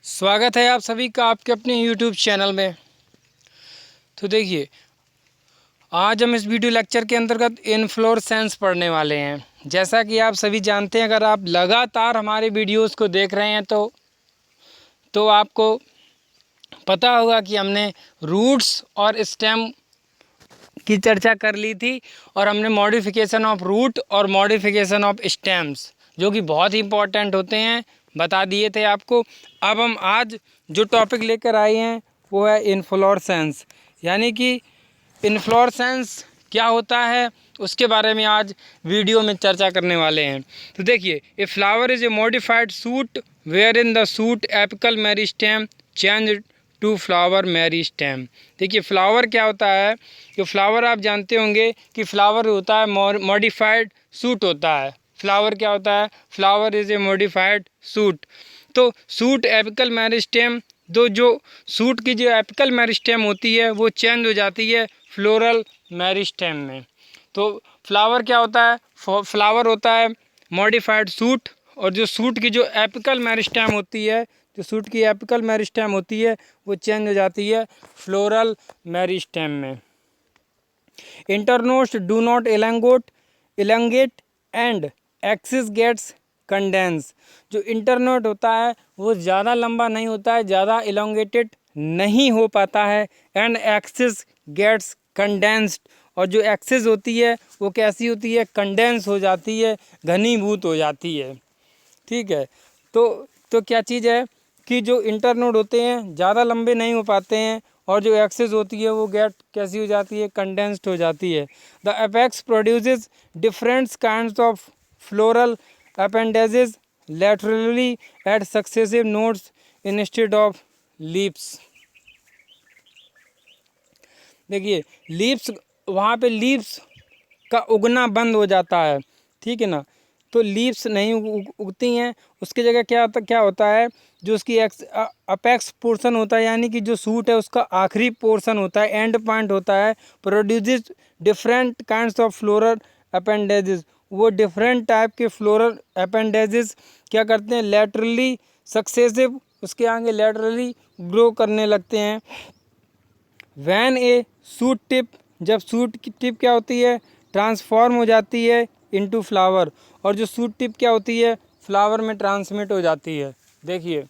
स्वागत है आप सभी का आपके अपने YouTube चैनल में। तो देखिए, आज हम इस वीडियो लेक्चर के अंतर्गत इन्फ्लोरेसेंस पढ़ने वाले हैं। जैसा कि आप सभी जानते हैं, अगर आप लगातार हमारे वीडियोस को देख रहे हैं तो आपको पता होगा कि हमने रूट्स और स्टेम की चर्चा कर ली थी और हमने मॉडिफिकेशन ऑफ रूट और मॉडिफिकेशन ऑफ स्टेम्स, जो कि बहुत ही इंपॉर्टेंट होते हैं, बता दिए थे आपको। अब हम आज जो टॉपिक लेकर आए हैं वो है इन्फ्लोरेसेंस, यानी कि इन्फ्लोरेसेंस क्या होता है उसके बारे में आज वीडियो में चर्चा करने वाले हैं। तो देखिए, a flower is a modified shoot where in the shoot apical meristem change to flower meristem. देखिए, फ्लावर क्या होता है कि फ्लावर आप जानते होंगे कि फ्लावर होता है मॉडिफाइड सूट होता है। फ्लावर क्या होता है? Flower is a modified suit. तो सूट एपिकल मेरिस्टेम, जो सूट की जो एपिकल मेरिस्टेम होती है वो चेंज हो जाती है फ्लोरल मेरिस्टेम में। तो फ्लावर क्या होता है? फ्लावर होता है मॉडिफाइड सूट, और जो सूट की जो एपिकल मेरिस्टेम होती है, जो सूट की एपिकल मेरिस्टेम होती है वो चेंज हो जाती है फ्लोरल मेरिस्टेम में। Internodes do not elongate and axis gets condense. जो इंटरनोड होता है वो ज़्यादा लंबा नहीं होता है, ज़्यादा इलोंगेटेड नहीं हो पाता है, एंड एक्सिस गेट्स कंडेंस्ड, और जो एक्सिस होती है वो कैसी होती है? कंडेंस हो जाती है, घनीभूत हो जाती है। ठीक है, तो क्या चीज़ है कि जो इंटरनोड होते हैं ज़्यादा लंबे नहीं हो पाते हैं, और जो एक्सिस होती है वो गेट कैसी हो जाती है? कंडेंस्ड हो जाती है। The apex produces different kinds of floral appendages laterally at successive nodes instead of leaves. देखिए, लीव्स, वहाँ पे लीव्स का उगना बंद हो जाता है, ठीक है ना। तो लीव्स नहीं उगती हैं, उसकी जगह क्या होता है, जो उसकी अपेक्स पोर्शन होता है, यानी कि जो सूट है उसका आखिरी पोर्शन होता है, एंड पॉइंट होता है, produces different kinds of floral appendages. वो डिफरेंट टाइप के फ्लोरल अपेंडेजेस क्या करते हैं? लैटरली सक्सेसिव, उसके आगे लैटरली ग्रो करने लगते हैं। वैन ए सूट टिप, जब सूट की टिप क्या होती है? ट्रांसफॉर्म हो जाती है इनटू फ्लावर, और जो सूट टिप क्या होती है? फ्लावर में ट्रांसमिट हो जाती है। देखिए,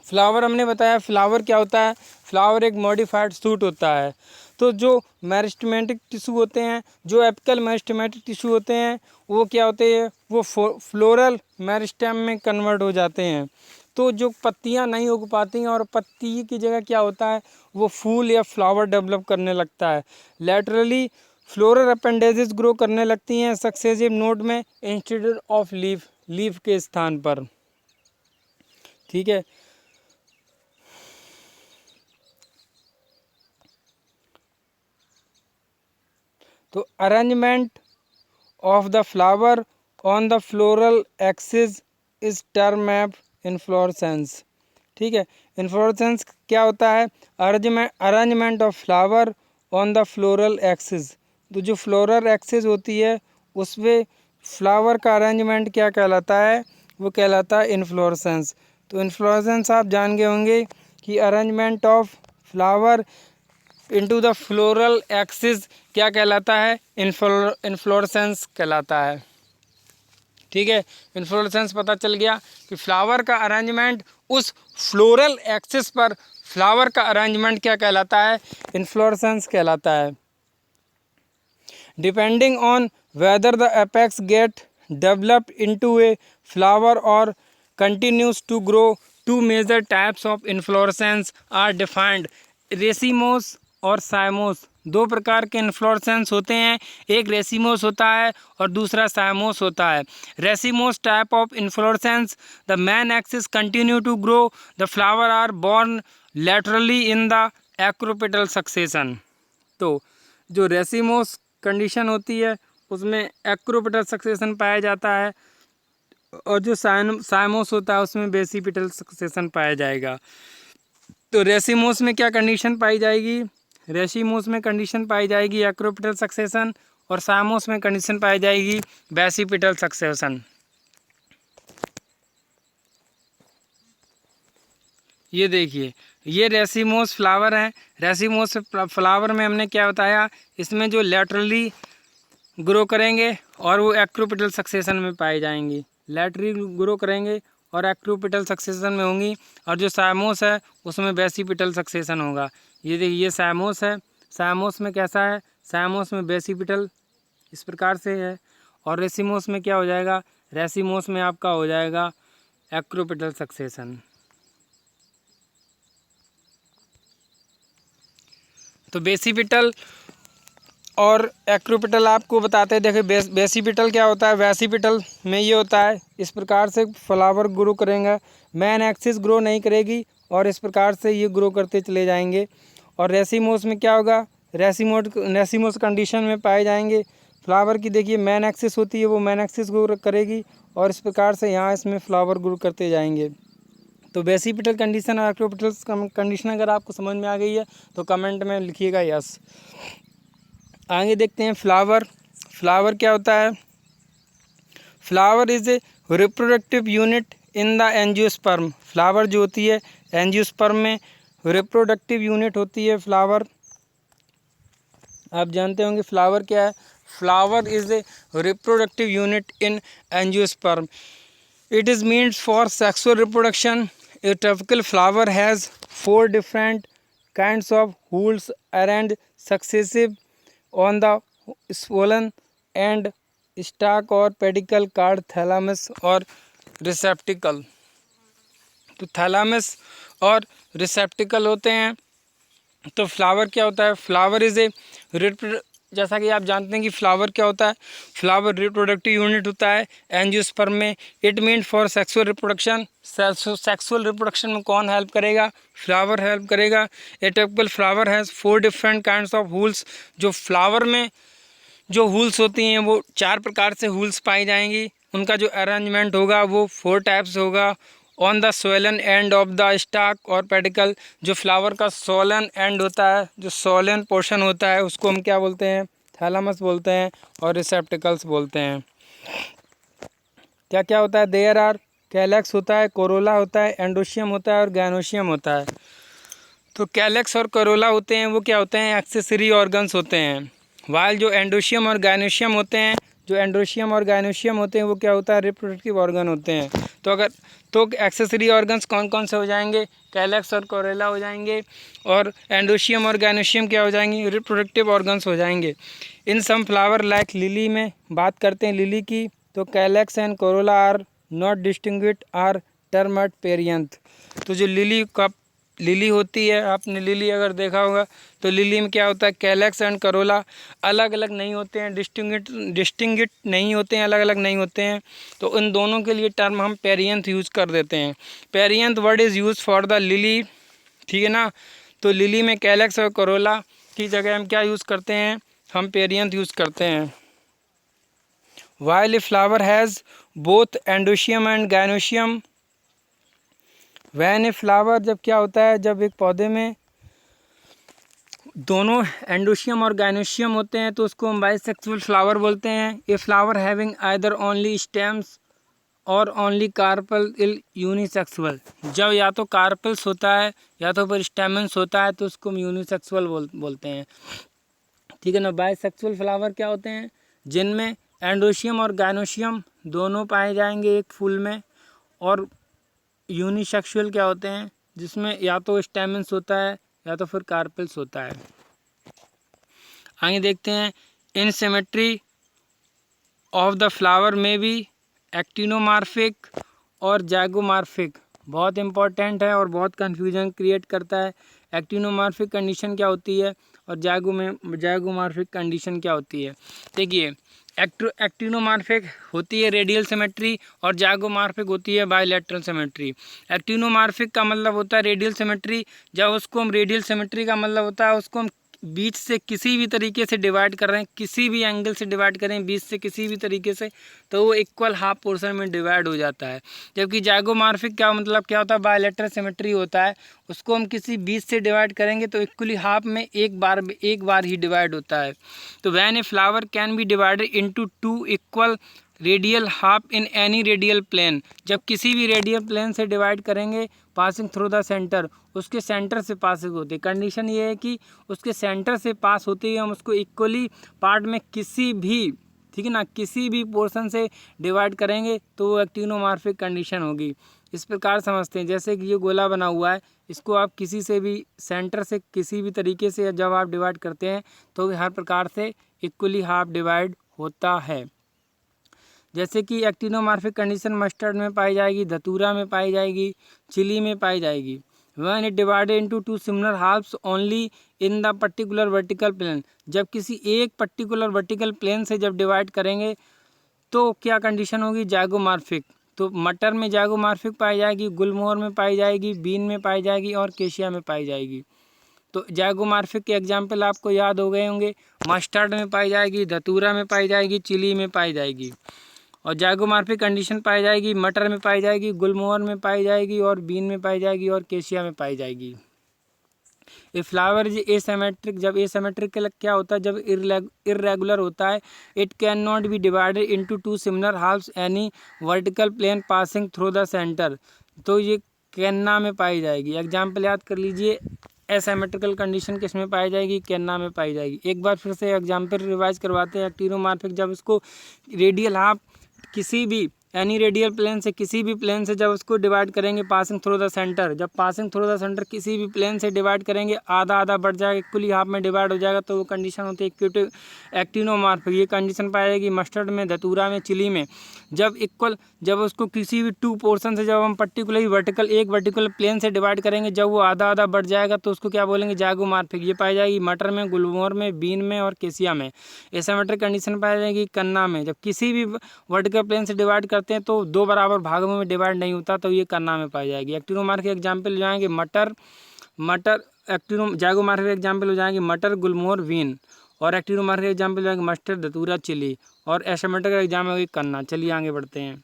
फ्लावर हमने बताया, फ्लावर क्या होता है? फ्लावर एक मॉडिफाइड सूट होता है। तो जो मेरिस्टेमेटिक टिश्यू होते हैं, जो एपिकल मेरिस्टेमेटिक टिश्यू होते हैं, वो क्या होते हैं? वो फ्लोरल मेरिस्टेम में कन्वर्ट हो जाते हैं। तो जो पत्तियां नहीं उग पाती हैं, और पत्ती की जगह क्या होता है? वो फूल या फ्लावर डेवलप करने लगता है। लैटरली फ्लोरल अपेंडेजेस ग्रो करने लगती हैं सक्सेसिव नोड में इंस्टेड ऑफ लीफ के स्थान पर। ठीक है, तो arrangement of the flower on the floral axis is term of inflorescence. ठीक है, इन्फ्लोरेसेंस क्या होता है? Arrangement of flower on the floral axis. तो जो फ्लोरल एक्सिस होती है उसमें फ्लावर का अरेंजमेंट क्या कहलाता है? वो कहलाता है इन्फ्लोरेसेंस। तो इन्फ्लोरेसेंस आप जान गए होंगे कि arrangement of flower into the floral axis क्या कहलाता है? इन्फ्लोरेसेंस कहलाता है। ठीक है, इन्फ्लोरेसेंस पता चल गया कि फ्लावर का अरेंजमेंट उस फ्लोरल एक्सिस पर, फ्लावर का अरेंजमेंट क्या कहलाता है? इन्फ्लोरेसेंस कहलाता है। Depending on whether the apex get developed into a flower और continues to grow, two major types of inflorescence are defined. Racemose और साइमोस, दो प्रकार के इन्फ्लोरेसेंस होते हैं, एक रेसिमोस होता है और दूसरा साइमोस होता है। Racemose type of inflorescence, the main axis continue to grow, the flower are borne laterally in the acropetal succession. तो जो रेसिमोस कंडीशन होती है उसमें एक्रोपेटल सक्सेशन पाया जाता है, और जो साइमोस होता है उसमें बेसिपिटल सक्सेशन पाया जाएगा। तो रेसिमोस में क्या कंडीशन पाई जाएगी? रेसिमोस में कंडीशन पाई जाएगी एक्रोपिटल सक्सेशन, और साइमोस में कंडीशन पाई जाएगी बेसिपिटल सक्सेशन। ये देखिए, ये रेसिमोस फ्लावर है। रेसिमोस फ्लावर में हमने क्या बताया, इसमें जो लेटरली ग्रो करेंगे और वो एक्रोपेटल सक्सेशन में पाए जाएंगी। लेटरली ग्रो करेंगे और एक्रोपेटल सक्सेशन में होंगी। और जो साइमोस है उसमें बेसिपिटल सक्सेशन होगा। ये देखिए, ये साइमोस है। साइमोस में कैसा है, साइमोस में बेसिपिटल इस प्रकार से है। और रेसिमोस में क्या हो जाएगा, रेसिमोस में आपका हो जाएगा एक्रोपेटल सक्सेशन। तो बेसिपिटल और एक्रोपिटल आपको बताते हैं। देखिए, बेसिपिटल क्या होता है, वेसिपिटल में ये होता है इस प्रकार से फ्लावर ग्रो करेंगे, मेन एक्सिस ग्रो नहीं करेगी और इस प्रकार से ये ग्रो करते चले जाएंगे। और रेसिमोस में क्या होगा, रेसिमोस कंडीशन में पाए जाएंगे। फ्लावर की देखिए मेन एक्सिस होती है, वो मेन एक्सिस ग्रो करेगी और इस प्रकार से यहाँ इसमें फ्लावर ग्रो करते जाएंगे। तो बेसिपिटल कंडीशन और एक्रोपिटल कंडीशन अगर आपको समझ में आ गई है तो कमेंट में लिखिएगा यस। आगे देखते हैं फ्लावर। फ्लावर क्या होता है, flower is A reproductive unit in the angiosperm. Flower जो होती है एंजियोस्पर्म में रिप्रोडक्टिव यूनिट होती है फ्लावर। आप जानते होंगे फ्लावर क्या है, flower is A reproductive unit in angiosperm. It is means for sexual reproduction. A typical flower has 4 different kinds of holes arranged successive on the swollen and stalk or pedicle called thalamus और receptacle। तो thalamus और रिसेप्टिकल होते हैं। तो flower क्या होता है, flower is ए जैसा कि आप जानते हैं कि फ्लावर क्या होता है, फ्लावर रिप्रोडक्टिव यूनिट होता है एंजियोस्पर्म में। It mean for sexual reproduction. Sexual reproduction में कौन हेल्प करेगा, फ्लावर हेल्प करेगा। ए typical flower has 4 different kinds of holes। जो फ्लावर में जो हुल्स होती हैं वो 4 प्रकार से हुल्स पाई जाएंगी। उनका जो अरेंजमेंट होगा वो 4 टाइप्स होगा। On the Solan end of the stock और पेडिकल। जो फ्लावर का सोलन एंड होता है, जो सोलन पोर्शन होता है उसको हम क्या बोलते हैं, थैलामस बोलते हैं और रिसेप्टिकल्स बोलते हैं। क्या क्या होता है, देयर आर कैलेक्स होता है, कोरोला होता है, एंडोशियम होता है और गैनोशियम होता है। तो कैलेक्स और कोरोला होते हैं वो क्या होते हैं, एक्सेसरी ऑर्गन्स होते हैं। वाइल जो एंडोशियम और गायनोशियम होते हैं, जो एंडोशियम और गायनोशियम होते हैं वो क्या होता है, रिप्रोडक्टिव ऑर्गन होते हैं। तो एक्सेसरी ऑर्गन्स कौन कौन से हो जाएंगे, कैलेक्स और कोरोला हो जाएंगे और एंडोशियम और गायनोशियम क्या हो जाएंगे, रिप्रोडक्टिव ऑर्गन्स हो जाएंगे। In some flower like lily में बात करते हैं लिली की, तो calyx and corolla are not distinguished are term at perianth. तो जो लिली होती है, आपने लिली अगर देखा होगा तो लिली में क्या होता है, कैलेक्स एंड करोला अलग अलग नहीं होते हैं, डिस्टिंग्विश्ड नहीं होते हैं, अलग अलग नहीं होते हैं। तो इन दोनों के लिए टर्म हम पेरियंथ यूज़ कर देते हैं। Perianth word is use for the lily, ठीक है ना। तो लिली में कैलेक्स और करोला की जगह हम क्या यूज़ करते हैं, हम पेरियंथ यूज़ करते हैं। While a flower has both androecium and gynoecium. When a flower जब क्या होता है, जब एक पौधे में दोनों एंडोशियम और गायनोशियम होते हैं तो उसको हम बाइसेक्सुअल फ्लावर बोलते हैं। A flower having either only stems और ओनली कार्पल इल यूनिसेक्सुअल। जब या तो कार्पल्स होता है या तो फिर स्टेमन्स होता है तो उसको हम यूनिसेक्सुअल बोलते हैं, ठीक है ना। बाइसेक्सुअल फ्लावर क्या होते हैं, जिनमें एंडोशियम और गायनोशियम दोनों पाए जाएंगे एक फूल में। और यूनिसेक्सुअल क्या होते हैं, जिसमें या तो स्टेमन्स होता है या तो फिर कार्पेल्स होता है। आगे देखते हैं, इन सिमेट्री ऑफ द फ्लावर में भी एक्टिनोमार्फिक और जाइगोमार्फिक। बहुत इंपॉर्टेंट है और बहुत कन्फ्यूजन क्रिएट करता है। एक्टिनोमार्फिक कंडीशन क्या होती है और जाइगोमार्फिक कंडीशन क्या होती है। देखिए, एक्टिनोमार्फिक होती है रेडियल सिमेट्री और जाइगोमार्फिक होती है बायलैटरल सिमेट्री। एक्टिनोमार्फिक का मतलब होता है रेडियल सिमेट्री। जब उसको हम रेडियल सिमेट्री का मतलब होता है उसको हम बीच से किसी भी तरीके से डिवाइड कर रहे हैं, किसी भी एंगल से डिवाइड करें बीच से किसी भी तरीके से, तो वो इक्वल हाफ पोर्शन में डिवाइड हो जाता है। जबकि जाइगोमार्फिक का मतलब क्या होता है, बायलैटरल सिमेट्री होता है, उसको हम किसी बीच से डिवाइड करेंगे तो इक्वली हाफ में एक बार ही डिवाइड होता है। तो when a flower can be divided into 2 equal radial half in any radial plane, जब किसी भी रेडियल प्लेन से डिवाइड करेंगे पासिंग थ्रू द सेंटर, उसके सेंटर से पासिंग होती है। कंडीशन ये है कि उसके सेंटर से पास होते ही हम उसको इक्वली पार्ट में किसी भी, ठीक है ना, किसी भी पोर्शन से डिवाइड करेंगे तो वो एक्टिनोमॉर्फिक कंडीशन होगी। इस प्रकार समझते हैं, जैसे कि ये गोला बना हुआ है, इसको आप किसी से भी सेंटर से किसी भी तरीके से जब आप डिवाइड करते हैं तो हर प्रकार से इक्वली हाफ डिवाइड होता है। जैसे कि एक्टिनोमॉर्फिक कंडीशन मस्टर्ड में पाई जाएगी, धतूरा में पाई जाएगी, चिली में पाई जाएगी। When it divided into two similar halves only in the particular vertical plane, जब किसी एक पर्टिकुलर वर्टिकल प्लेन से जब डिवाइड करेंगे तो क्या कंडीशन होगी, जाइगोमॉर्फिक। तो मटर में जाइगोमॉर्फिक पाई जाएगी, गुलमोहर में पाई जाएगी, बीन में पाई जाएगी और केशिया में पाई जाएगी। तो जाइगोमॉर्फिक के एग्जाम्पल आपको याद हो गए होंगे, मस्टर्ड में पाई जाएगी, धतूरा में पाई जाएगी, चिली में पाई जाएगी। और जाइगोमॉर्फिक कंडीशन पाई जाएगी मटर में पाई जाएगी, गुलमोहर में पाई जाएगी और बीन में पाई जाएगी और केशिया में पाई जाएगी। ए फ्लावर इज एसिमेट्रिक, जब एसिमेट्रिक क्या होता है, जब इर्रेगुलर होता है, it can not be divided into two similar halves any vertical plane passing through the centre. तो ये कैन्ना में पाई जाएगी। एग्जाम्पल याद कर लीजिए, एसिमेट्रिकल कंडीशन किस में पाई जाएगी, कैन्ना में पाई जाएगी। एक बार फिर से एग्जाम्पल रिवाइज करवाते हैं। एक्टिनोमॉर्फिक, जब इसको रेडियल हाफ किसी भी एनी रेडियल प्लेन से, किसी भी प्लेन से जब उसको डिवाइड करेंगे पासिंग थ्रू द सेंटर, जब पासिंग थ्रू द सेंटर किसी भी प्लेन से डिवाइड करेंगे, आधा आधा बढ़ जाएगा, इक्वली हाफ में डिवाइड हो जाएगा, तो वो कंडीशन होती है एक्टिनोमॉर्फिक। ये कंडीशन पाई जाएगी मस्टर्ड में, धतूरा में, चिली में। जब इक्वल, जब उसको किसी भी टू पोर्शन से जब हम पर्टिकुलरली वर्टिकल, एक वर्टिकल प्लेन से डिवाइड करेंगे, जब वो आधा आधा बढ़ जाएगा तो उसको क्या बोलेंगे, जाइगोमॉर्फिक। ये पाई जाएगी मटर में, गुलमोहर में, बीन में और केशिया में। एसिमेट्रिक कंडीशन पाई जाएगी कन्ना में, जब किसी भी वर्टिकल प्लेन से डिवाइड करते हैं तो दो बराबर भागों में डिवाइड नहीं होता, तो ये कन्ना में पाई जाएगी। एक्टिनोमॉर्फिक के एग्जाम्पल हो जाएंगे मटर जाइगोमॉर्फिक के एग्जाम्पल हो जाएंगे मटर, गुलमोहर, बीन। और एक्टिनोमॉर्फिक के एग्जाम्पल हो जाएंगे मस्टर्ड, धतूरा, चिली। और एसिमेट्रिक का एग्जाम होगी कन्ना। चलिए आगे बढ़ते हैं।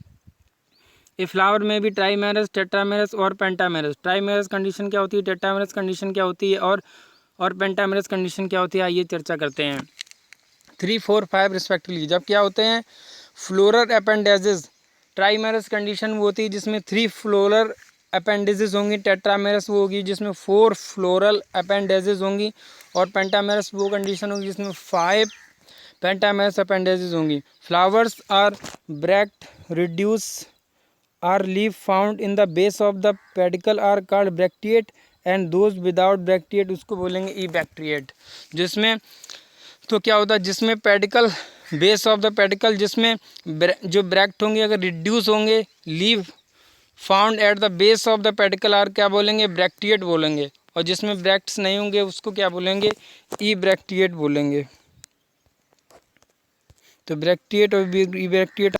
ए फ्लावर में भी ट्राईमेरस, टेट्रामेरस और पेंटामेरस। ट्राईमेरस कंडीशन क्या होती है, टेट्रामेरस कंडीशन क्या होती है और पेंटामेरस कंडीशन क्या होती है, आइए चर्चा करते हैं। 3, 4, 5 रिस्पेक्टिवली जब क्या होते हैं, फ्लोरल अपेंडेजेस। ट्राईमेरस कंडीशन वो होती है जिसमें 3 फ्लोरल अपेंडेजेस होंगी, टेट्रामेरस वो होगी जिसमें 4 फ्लोरल अपेंडेजेस होंगी, और पेंटामेरस वो कंडीशन होगी जिसमें 5 पेंटामेरस अपेंडेजेस होंगी। Flowers are bract reduce are leaf found in the base of the pedicel are called bracteate and those without bracteate उसको बोलेंगे ई ब्रैक्टिएट। जिसमें तो क्या होता है, जिसमें pedicel, base of the pedicel, जिसमें जो ब्रैक्ट होंगे अगर रिड्यूस होंगे, leave found at the base of the pedicel are क्या बोलेंगे, ब्रैक्टिएट बोलेंगे। और जिसमें ब्रैक्ट्स नहीं होंगे उसको क्या बोलेंगे, ई ब्रैक्टिएट बोलेंगे। तो ब्रैक्टिएट और ई ब्रैक्टिएट।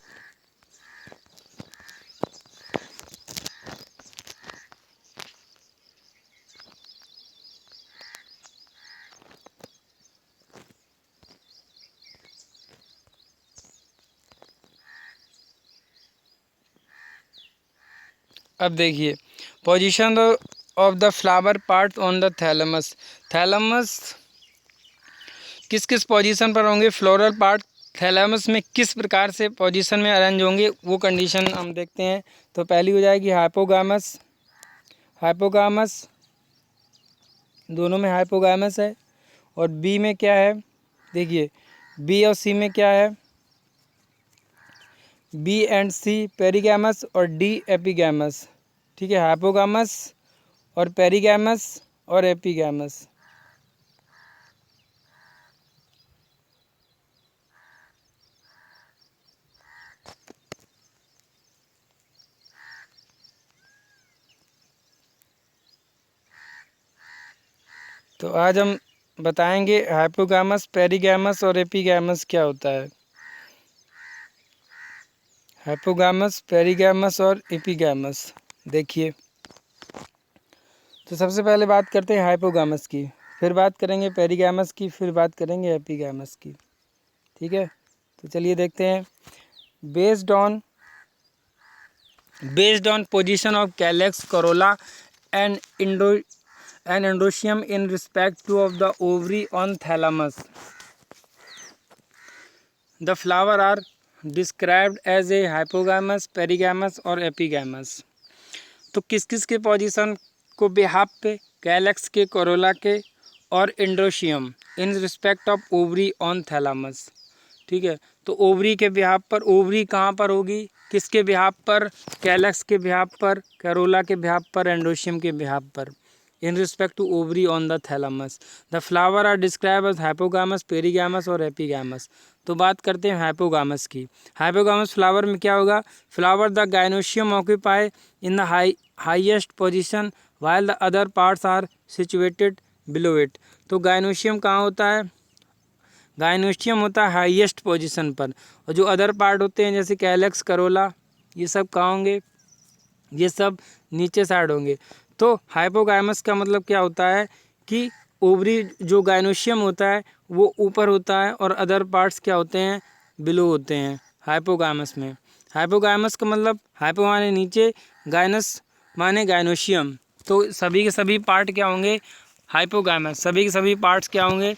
अब देखिए, position of the flower part on the thalamus. Thalamus किस किस पोजीशन पर होंगे, फ्लोरल पार्ट थैलमस में किस प्रकार से पोजीशन में अरेंज होंगे, वो कंडीशन हम देखते हैं। तो पहली हो जाएगी हाइपोगामस। हाइपोगामस दोनों में हाइपोगामस है। और बी में क्या है, देखिए बी और सी में क्या है, बी एंड सी पेरीगैमस और डी एपीगैमस। ठीक है, हाइपोगामस और पेरीगैमस और एपीगैमस। तो आज हम बताएंगे हाइपोगामस, पेरीगैमस और एपीगैमस क्या होता है। हाइपोगामस, पेरीगैमस और एपीगैमस। देखिए, तो सबसे पहले बात करते हैं हाइपोगामस की, फिर बात करेंगे पेरीगैमस की, फिर बात करेंगे एपीगैमस की। ठीक है, तो चलिए देखते हैं। Based on position of calyx, corolla and androecium in respect to of the ovary on thalamus, the flower are described as a hypogynous, perigynous और एपीगैमस। तो किस किस के पोजीशन को बिहाफ पे, कैलेक्स के, कोरोला के और androecium in respect of ovary on thalamus. ठीक है, तो ओवरी के बिहाफ पर, ओवरी कहाँ पर होगी, किसके बिहाफ पर, कैलेक्स के बिहाफ पर, कैरोला के बिहाफ पर, एंड्रोशियम के बिहाफ पर, in respect to ovary on the thalamus. The flower are describe as hypogynous, perigynous और एपीगामस। तो बात करते हैं हाइपोगामस की। हाइपोगामस फ्लावर में क्या होगा, flower the gynoecium occupy in the highest position while the other parts are situated below it. तो गाइनोशियम कहाँ होता है, गाइनोशियम होता है हाईएस्ट पोजीशन पर, और जो अदर पार्ट होते हैं जैसे कैलेक्स, करोला, ये सब कहाँ होंगे, ये सब नीचे साइड होंगे। तो हाइपोगामस का मतलब क्या होता है कि ओवरी जो गाइनोशियम होता है वो ऊपर होता है और अदर पार्ट्स क्या होते हैं, बिलो होते हैं हाइपोगामस में। हाइपोगामस का मतलब हाइपो माने नीचे, गाइनस माने गाइनोशियम। तो सभी के सभी पार्ट क्या होंगे, हाइपोगामस, सभी के सभी पार्ट्स क्या होंगे,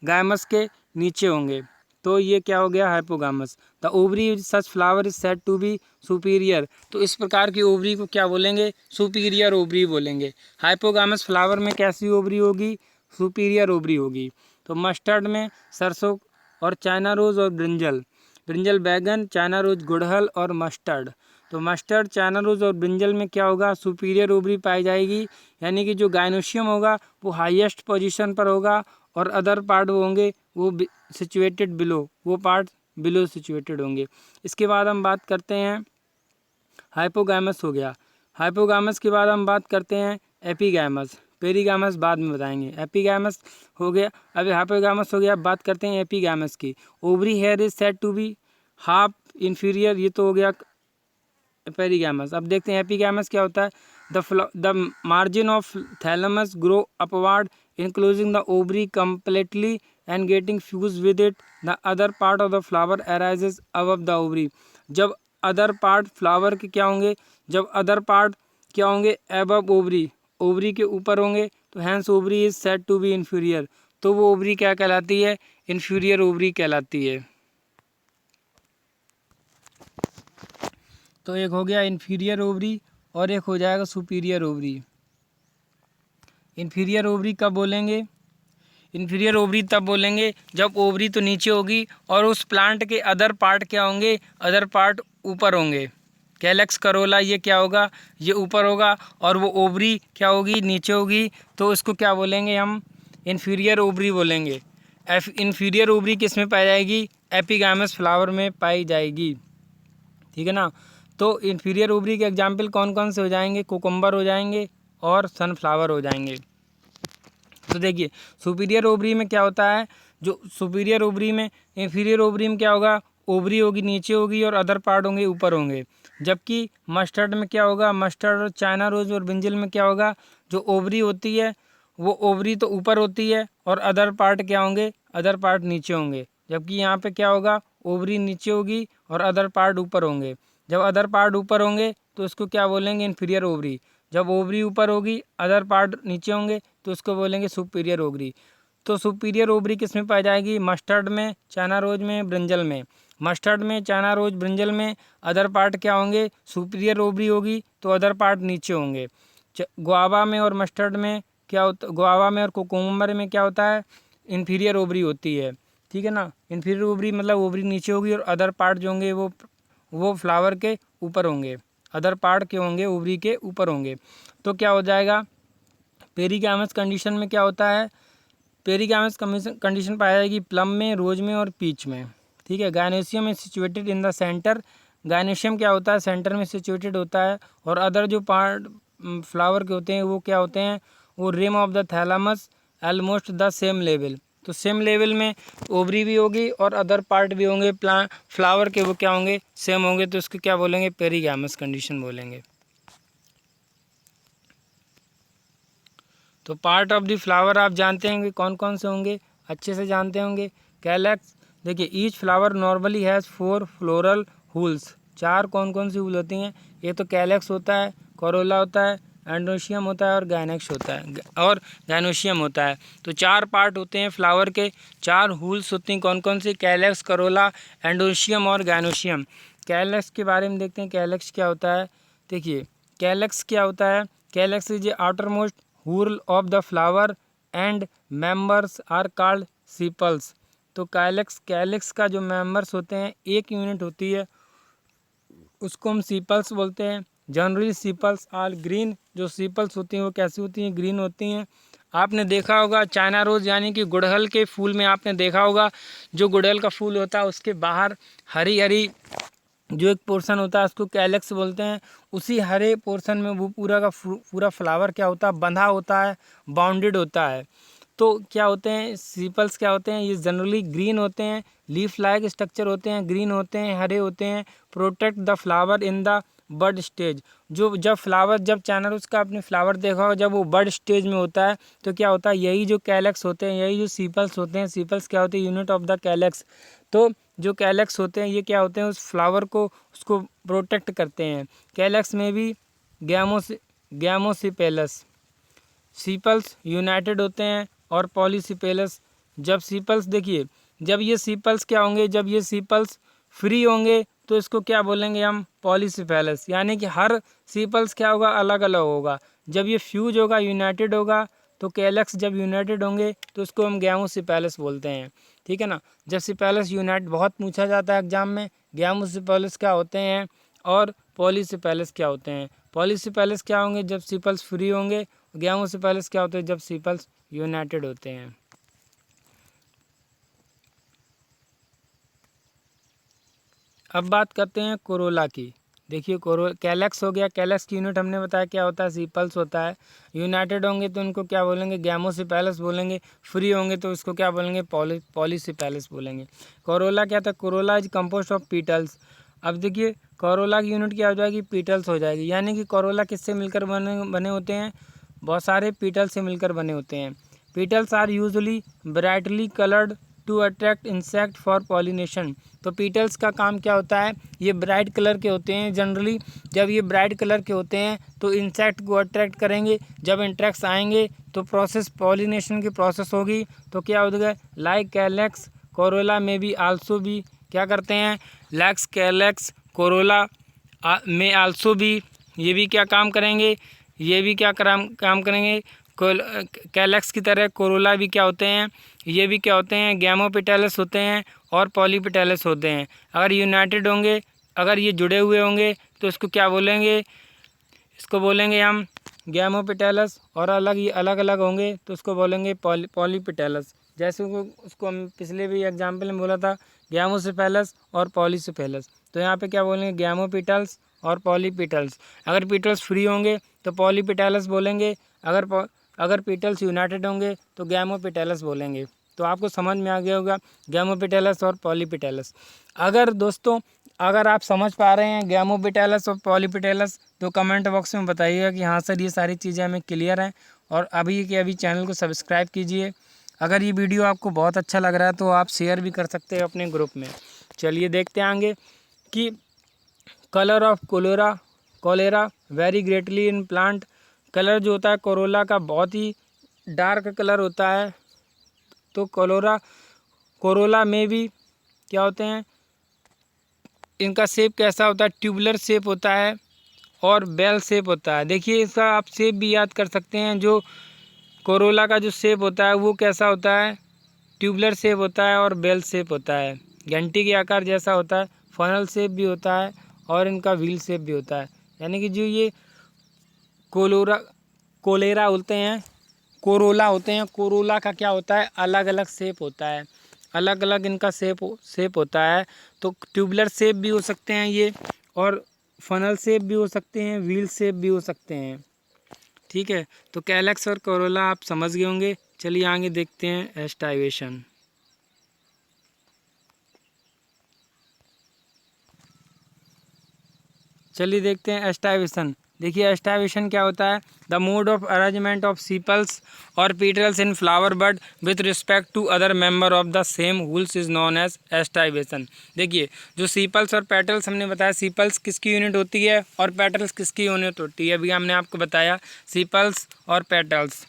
गायमस के नीचे होंगे। तो ये क्या हो गया, hypogynous. The ovary such flower is said to be superior. तो इस प्रकार की ओवरी को क्या बोलेंगे, सुपीरियर ओवरी बोलेंगे। हाइपोगामस फ्लावर में कैसी ओवरी होगी, सुपीरियर ओवरी होगी। तो मस्टर्ड में सरसों और चाइना रोज और ब्रिंजल, ब्रिंजल बैगन, चाइना रोज गुड़हल और मस्टर्ड। तो मस्टर्ड, चाइना रोज और ब्रिंजल में क्या होगा, सुपीरियर ओवरी पाई जाएगी, यानी कि जो गाइनोशियम होगा वो हाईएस्ट पोजीशन पर होगा और अदर पार्ट वो होंगे वो सिचुएटेड बिलो, वो पार्ट बिलो सिचुएटेड होंगे। इसके बाद हम बात करते हैं, हाइपोगैमस हो गया। हाइपोगैमस के बाद हम बात करते हैं एपीगैमस, पेरीगैमस बाद में बताएंगे। एपीगैमस हो गया, अभी हाइपोगैमस हो गया, बात करते हैं एपीगैमस की। Ovary here is said to be half inferior, ये तो हो गया पेरीगैमस। अब देखते हैं एपीगैमस क्या होता है। The margin of thalamus grow upward enclosing the ovary completely and getting fused with it. The other part of the flower arises above the ovary. जब अदर पार्ट फ्लावर के क्या होंगे, जब अदर पार्ट क्या होंगे, above ovary, ओवरी के ऊपर होंगे, तो hence ovary is said to be inferior. तो वो ओवरी क्या कहलाती है, इन्फीरियर ओवरी कहलाती है। तो एक हो गया इन्फीरियर ओवरी और एक हो जाएगा सुपीरियर ओवरी। इन्फीरियर ओवरी कब बोलेंगे, इन्फीरियर ओवरी तब बोलेंगे जब ओवरी तो नीचे होगी और उस प्लांट के अदर पार्ट क्या होंगे, अदर पार्ट ऊपर होंगे। कैलेक्स, करोला ये क्या होगा, ये ऊपर होगा और वो ओवरी क्या होगी, नीचे होगी। तो इसको क्या बोलेंगे हम, इन्फीरियर ओवरी बोलेंगे। इन्फीरियर ओवरी किस में पाई जाएगी, एपीगैमस फ्लावर में पाई जाएगी। ठीक है ना। तो इन्फीरियर ओवरी के एग्जाम्पल कौन कौन से हो जाएंगे, कोकम्बर हो जाएंगे और सनफ्लावर हो जाएंगे। तो देखिए सुपीरियर ओवरी में क्या होता है, जो सुपीरियर ओवरी में, इंफीरियर ओवरी में क्या होगा, ओवरी होगी नीचे होगी और अदर पार्ट होंगे ऊपर होंगे। जबकि मस्टर्ड में क्या होगा, मस्टर्ड और चाइना रोज और ब्रिंजल में क्या होगा, जो ओवरी होती है वो ओवरी तो ऊपर होती है और अदर पार्ट क्या होंगे, अदर पार्ट नीचे होंगे। जबकि यहाँ पे क्या होगा, ओवरी नीचे होगी और अदर पार्ट ऊपर होंगे। जब अदर पार्ट ऊपर होंगे तो इसको क्या बोलेंगे, इन्फीरियर ओवरी। जब ओवरी ऊपर होगी, अदर पार्ट नीचे होंगे, तो इसको बोलेंगे सुपीरियर ओवरी। तो सुपीरियर ओवरी किस में पाई जाएगी, मस्टर्ड में, चाइना रोज में, ब्रिंजल में। मस्टर्ड में, चाइना रोज, ब्रिंजल में अदर पार्ट क्या होंगे, सुपीरियर ओवरी होगी तो अदर पार्ट नीचे होंगे। गुआवा में और मस्टर्ड में क्या होता, गुआवा में और कोकुम्बर में क्या होता है, इन्फीरियर ओवरी होती है। ठीक है ना। इन्फीरियर ओवरी मतलब ओवरी नीचे होगी और अदर पार्ट जो होंगे वो फ्लावर के ऊपर होंगे, अदर पार्ट के होंगे ओवरी के ऊपर होंगे। तो क्या हो जाएगा, पेरीगैमस कंडीशन में क्या होता है, पेरीगैमस कंडीशन पाई जाएगी प्लम में, रोज में और पीच में। ठीक है। Gynoecium is situated in the centre, gynoecium क्या होता है, सेंटर में सिचुएटेड होता है। और अदर जो पार्ट फ्लावर के होते हैं वो क्या होते हैं, वो rim of the thalamus almost the same level. तो सेम लेवल में ओवरी भी होगी और अदर पार्ट भी होंगे फ्लावर के, वो क्या होंगे, सेम होंगे। तो इसको क्या बोलेंगे, पेरीगैमस कंडीशन बोलेंगे। तो पार्ट ऑफ द फ्लावर आप जानते हैं कि कौन कौन से होंगे, अच्छे से जानते होंगे। कैलेक्स, देखिए each flower normally has 4 floral whorls. 4 कौन कौन सी हुल होती हैं, ये तो कैलेक्स होता है, कोरोला होता है, एंडोशियम होता है और गायनेक्स होता है और गायनोशियम होता है। तो 4 पार्ट होते हैं फ्लावर के, 4 हुल्स होती हैं। कौन कौन सी? कैलेक्स, करोला, एंडोशियम और गायनोशियम। कैलेक्स के बारे में देखते हैं, कैलेक्स क्या होता है। देखिए कैलेक्स क्या होता है। Calyx is a outermost whorl of the flower and members are called sepals. तो कैलेक्स का जो मेंबर्स होते हैं, एक यूनिट होती है, उसको हम सीपल्स बोलते हैं। Generally sepals are green. जो सीपल्स होती हैं वो कैसी होती हैं? ग्रीन होती हैं। आपने देखा होगा चाइना रोज़ यानी कि गुड़हल के फूल में आपने देखा होगा, जो गुड़हल का फूल होता है उसके बाहर हरी हरी जो एक पोर्शन होता है उसको कैलेक्स बोलते हैं। उसी हरे पोर्शन में वो पूरा का पूरा फ्लावर क्या होता है? बंधा होता है, बाउंडेड होता है। तो क्या होते हैं सीपल्स? क्या होते हैं? ये जनरली ग्रीन होते हैं, लीफ लाइक स्ट्रक्चर होते हैं, ग्रीन होते हैं, हरे होते हैं। Protect the flower in the bud stage. जो जब फ्लावर, जब चाइना रोज़ का आपने फ्लावर देखा हो, जब वो बड स्टेज में होता है तो क्या होता है? यही जो कैलेक्स होते हैं, यही जो सीपल्स होते हैं, सीपल्स क्या होते हैं? Unit of the calyx. तो जो कैलेक्स होते हैं ये क्या होते हैं? उस फ्लावर को, उसको प्रोटेक्ट करते हैं। कैलेक्स में भी गैमोसिपेलस। सीपल्स यूनाइटेड होते हैं और पॉलीसिपेलस। जब सीपल्स, देखिए जब ये सीपल्स क्या होंगे? जब ये सीपल्स फ्री होंगे तो इसको क्या बोलेंगे हम? पॉलीसिपेलस। यानी कि हर सीपल्स क्या होगा? अलग अलग होगा। जब ये फ्यूज होगा, यूनाइटेड होगा, तो कैलेक्स जब यूनाइटेड होंगे तो इसको हम गैमोसिपेलस बोलते हैं। ठीक है ना। जब सिपेलस यूनाइट बहुत पूछा जाता है एग्जाम में, गैमोसिपेलस क्या होते हैं और पॉलीसिपेलस क्या होते हैं। पॉलीसिपेलस क्या होंगे? जब सीपल्स फ्री होंगे। गैमोसिपेलस क्या होते हैं? जब सीपल्स यूनाइटेड होते हैं। अब बात करते हैं कोरोला की। देखिए कैलेक्स हो गया, कैलेक्स की यूनिट हमने बताया क्या होता है? सीपल्स होता है। यूनाइटेड होंगे तो उनको क्या बोलेंगे? गैमोसिपेलस बोलेंगे। फ्री होंगे तो इसको क्या बोलेंगे? पॉलीसिपेलस बोलेंगे। कोरोला क्या था? Corolla is compost of petals. अब देखिए कोरोला की यूनिट क्या हो जाएगी? पीटल्स हो जाएगी। यानी कि कोरोला किससे मिलकर बने होते हैं? बहुत सारे पीटल से मिलकर बने होते हैं। Petals are usually brightly coloured to attract insect for pollination. तो पीटल्स का काम क्या होता है? ये ब्राइट कलर के होते हैं जनरली। जब ये ब्राइट कलर के होते हैं तो इंसेक्ट को अट्रैक्ट करेंगे। जब इंसेक्ट्स आएंगे तो प्रोसेस, पॉलिनेशन की प्रोसेस होगी। तो क्या होगा? लाइक कैलेक्स कोरोला में भी आल्सो भी क्या करते हैं? लाइक्स कैलेक्स कोरोला में आल्सो भी, ये भी क्या काम करेंगे? ये भी क्या काम करेंगे? कैलेक्स की तरह कोरोला भी क्या होते हैं? ये भी क्या होते हैं? गैमोपेटैलस होते हैं और पॉलीपेटैलस होते हैं। अगर यूनाइटेड होंगे, अगर ये जुड़े हुए होंगे तो इसको क्या बोलेंगे? इसको बोलेंगे हम गैमोपेटैलस। और अलग अलग होंगे तो उसको बोलेंगे पॉलीपेटैलस। जैसे उसको हम पिछले भी एग्जाम्पल में बोला था, गैमोसिपेलस और पॉलीसिपेलस। तो यहाँ पे क्या बोलेंगे? गैमोपेटल्स और पॉलीपेटल्स। अगर पेटल्स फ्री होंगे तो पॉलीपेटैलस बोलेंगे। अगर पेटल्स यूनाइटेड होंगे तो गैमोपेटैलस बोलेंगे। तो आपको समझ में आ गया होगा गैमोपेटैलस और पॉलीपेटैलस। अगर दोस्तों, अगर आप समझ पा रहे हैं गैमोपेटैलस और पॉलीपेटैलस तो कमेंट बॉक्स में बताइएगा कि हाँ सर ये सारी चीज़ें हमें क्लियर हैं। और अभी के अभी चैनल को सब्सक्राइब कीजिए। अगर ये वीडियो आपको बहुत अच्छा लग रहा है तो आप शेयर भी कर सकते हैं अपने ग्रुप में। चलिए देखते हैं आगे कि colour of corolla vary greatly in plant. Colour जो होता है कोरोला का बहुत ही डार्क कलर होता है। तो कोरोला में भी क्या होते हैं? इनका शेप कैसा होता है? ट्यूबुलर शेप होता है और बेल शेप होता है। देखिए इसका आप शेप भी याद कर सकते हैं। जो कोरोला का जो शेप होता है वो कैसा होता है? ट्यूबुलर शेप होता है और बेल शेप होता है। घंटी के आकार जैसा होता है। फनल शेप भी होता है और इनका व्हील शेप भी होता है। यानी कि जो ये कोलेरा होते हैं, कोरोला होते हैं, कोरोला का क्या होता है? अलग अलग शेप होता है, अलग अलग इनका शेप होता है। तो ट्यूबुलर शेप भी हो सकते हैं ये, और फनल शेप भी हो सकते हैं, व्हील शेप भी हो सकते हैं। ठीक है, तो कैलेक्स और कोरोला आप समझ गए होंगे। चलिए आगे देखते हैं एस्टाइवेशन। चलिए देखते हैं एस्टाइवेशन। देखिए एस्टाइवेशन क्या होता है, the mode of arrangement of sepals और petals in flower bud with respect to other member of the same whorls is known as aestivation. देखिए जो सीपल्स और पेटल्स हमने बताया, सीपल्स किसकी यूनिट होती है और पेटल्स किसकी यूनिट होती है, अभी हमने आपको बताया सीपल्स और पेटल्स।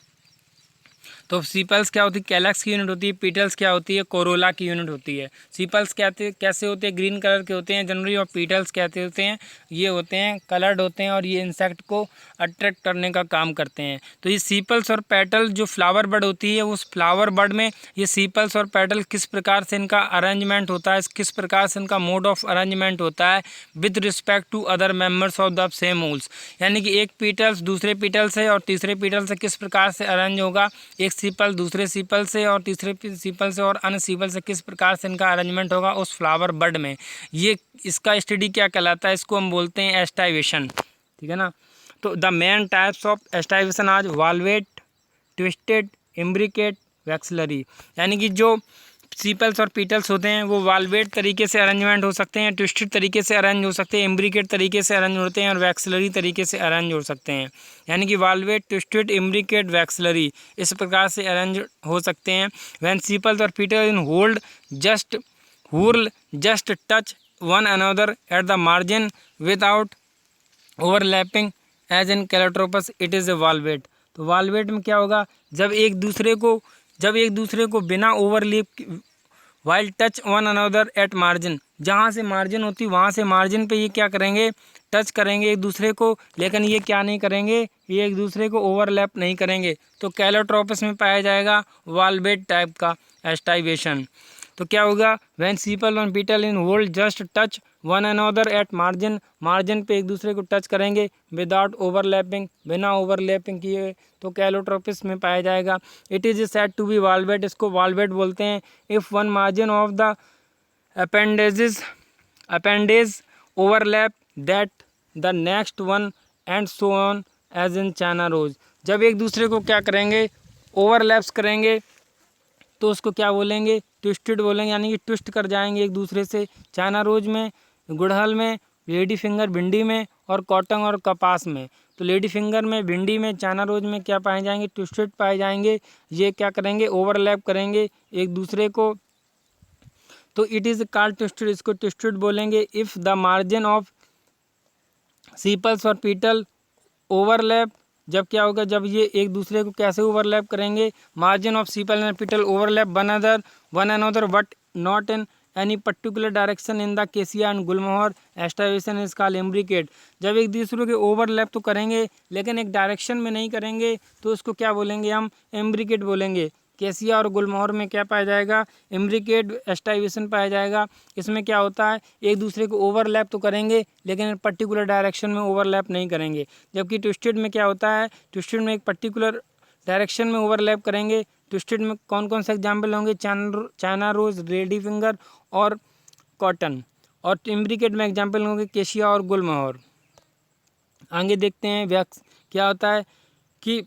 तो सीपल्स क्या होती है, कैलक्स की यूनिट होती है, पीटल्स क्या होती है, कोरोला की यूनिट होती है। सीपल्स कैसे होते हैं, ग्रीन कलर के होते हैं जनरली, और पीटल्स कहते होते हैं, ये होते हैं कलर्ड होते हैं और ये इंसेक्ट को अट्रैक्ट करने का काम करते हैं। तो ये सीपल्स और पेटल जो फ्लावर बड होती है, उस फ्लावर बड में ये सीपल्स और पेटल किस प्रकार से इनका अरेंजमेंट होता है, किस प्रकार से इनका मोड ऑफ अरेंजमेंट होता है with respect to other members of the same whorls, यानी कि एक पीटल्स दूसरे पीटल से और तीसरे पीटल से किस प्रकार से अरेंज होगा, एक सीपल दूसरे सीपल से और तीसरे सीपल से और अन्य सीपल से किस प्रकार से इनका अरेंजमेंट होगा उस फ्लावर बड में, ये इसका स्टडी क्या कहलाता है, इसको हम बोलते हैं एस्टाइवेशन। ठीक है ना। तो द मेन टाइप्स ऑफ एस्टाइवेशन आज वाल्वेट, ट्विस्टेड, इम्ब्रिकेट, वैक्सलरी, यानी कि जो सीपल्स और पीटल्स होते हैं वो वाल्वेट तरीके से अरेंजमेंट हो सकते हैं, ट्विस्टेड तरीके से अरेंज हो सकते हैं, इम्ब्रिकेट तरीके से अरेंज होते हैं और वैक्सलरी तरीके से अरेंज हो सकते हैं। यानी कि वाल्वेट, ट्विस्टेड, इम्ब्रिकेट, वैक्सलरी इस प्रकार से अरेंज हो सकते हैं। व्हेन सीपल्स और petal in whorl just whorl just touch one another at the margin without overlapping as in calotropus it is a valvate। तो वाल्वेट में क्या होगा, जब एक दूसरे को बिना overlap while touch one another at margin, जहाँ से मार्जिन होती है वहाँ से मार्जिन पे ये क्या करेंगे, टच करेंगे एक दूसरे को, लेकिन ये क्या नहीं करेंगे, ये एक दूसरे को ओवरलैप नहीं करेंगे। तो कैलोट्रोपस में पाया जाएगा वाल्वेट टाइप का एस्टाइवेशन। तो क्या होगा, व्हेन सीपल और petal in whorl just touch one another at margin, margin पे एक दूसरे को टच करेंगे विदाउट ओवरलैपिंग, बिना ओवरलैपिंग किए, तो कैलोट्रोपिस में पाया जाएगा। It is said to be valvate, इसको वाल्वेट बोलते हैं। If one margin of the appendage overlap that the next one and so on as in China rose, जब एक दूसरे को क्या करेंगे, ओवरलैप्स करेंगे, तो उसको क्या बोलेंगे, ट्विस्टेड बोलेंगे, यानी कि ट्विस्ट कर जाएंगे एक दूसरे से। चाइना रोज में, गुड़हल में, लेडी फिंगर भिंडी में और कॉटन और कपास में। तो लेडी फिंगर में, भिंडी में, चाइना रोज में क्या पाए जाएंगे, ट्विस्टेड पाए जाएंगे। ये क्या करेंगे, ओवरलैप करेंगे एक दूसरे को, तो इट इज़ कॉल्ड ट्विस्टेड, इसको ट्विस्टेड बोलेंगे। If the margin of sepals और पीटल ओवरलैप, जब क्या होगा, जब ये एक दूसरे को कैसे ओवरलैप करेंगे, margin of sepal and petal overlap one another but not in any particular direction in the cassia and gulmohar aestivation is called imbricate. जब एक दूसरे के ओवरलैप तो करेंगे लेकिन एक डायरेक्शन में नहीं करेंगे, तो उसको क्या बोलेंगे, हम इम्ब्रिकेट बोलेंगे। केसिया और गुलमोहर में क्या पाया जाएगा, इम्ब्रिकेट एस्टाइवेशन पाया जाएगा। इसमें क्या होता है, एक दूसरे को ओवरलैप तो करेंगे लेकिन पर्टिकुलर डायरेक्शन में ओवरलैप नहीं करेंगे। जबकि ट्विस्टेड में क्या होता है, ट्विस्टेड में एक पर्टिकुलर डायरेक्शन में ओवरलैप करेंगे। ट्विस्टेड में कौन कौन से एग्जाम्पल होंगे, चाइना रोज, लेडी फिंगर और कॉटन। और इम्ब्रिकेट में एग्जाम्पल होंगे केशिया और गुलमोहर। आगे देखते हैं वैक्स क्या होता है कि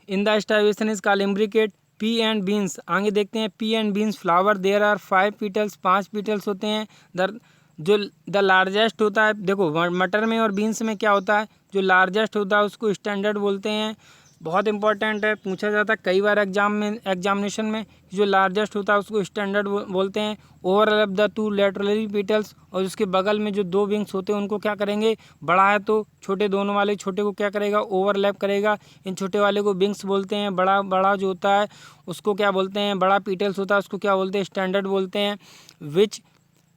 in the aestivation is called imbricate. Pea and beans, आगे देखते हैं pea and beans flower there are 5 petals, 5 petals होते हैं। जो द लार्जेस्ट होता है, देखो मटर में और बीन्स में क्या होता है, जो लार्जेस्ट होता है उसको स्टैंडर्ड बोलते हैं। बहुत इंपॉर्टेंट है, पूछा जाता है कई बार एग्जामिनेशन में, जो लार्जेस्ट होता है उसको स्टैंडर्ड बोलते हैं। Overlap the two laterally petals, और उसके बगल में जो 2 विंग्स होते हैं उनको क्या करेंगे, बड़ा है तो छोटे, दोनों वाले छोटे को क्या करेगा, ओवरलैप करेगा। इन छोटे वाले को विंग्स बोलते हैं। बड़ा जो होता है उसको क्या बोलते हैं, बड़ा पीटल्स होता है उसको क्या बोलते हैं, स्टैंडर्ड बोलते हैं।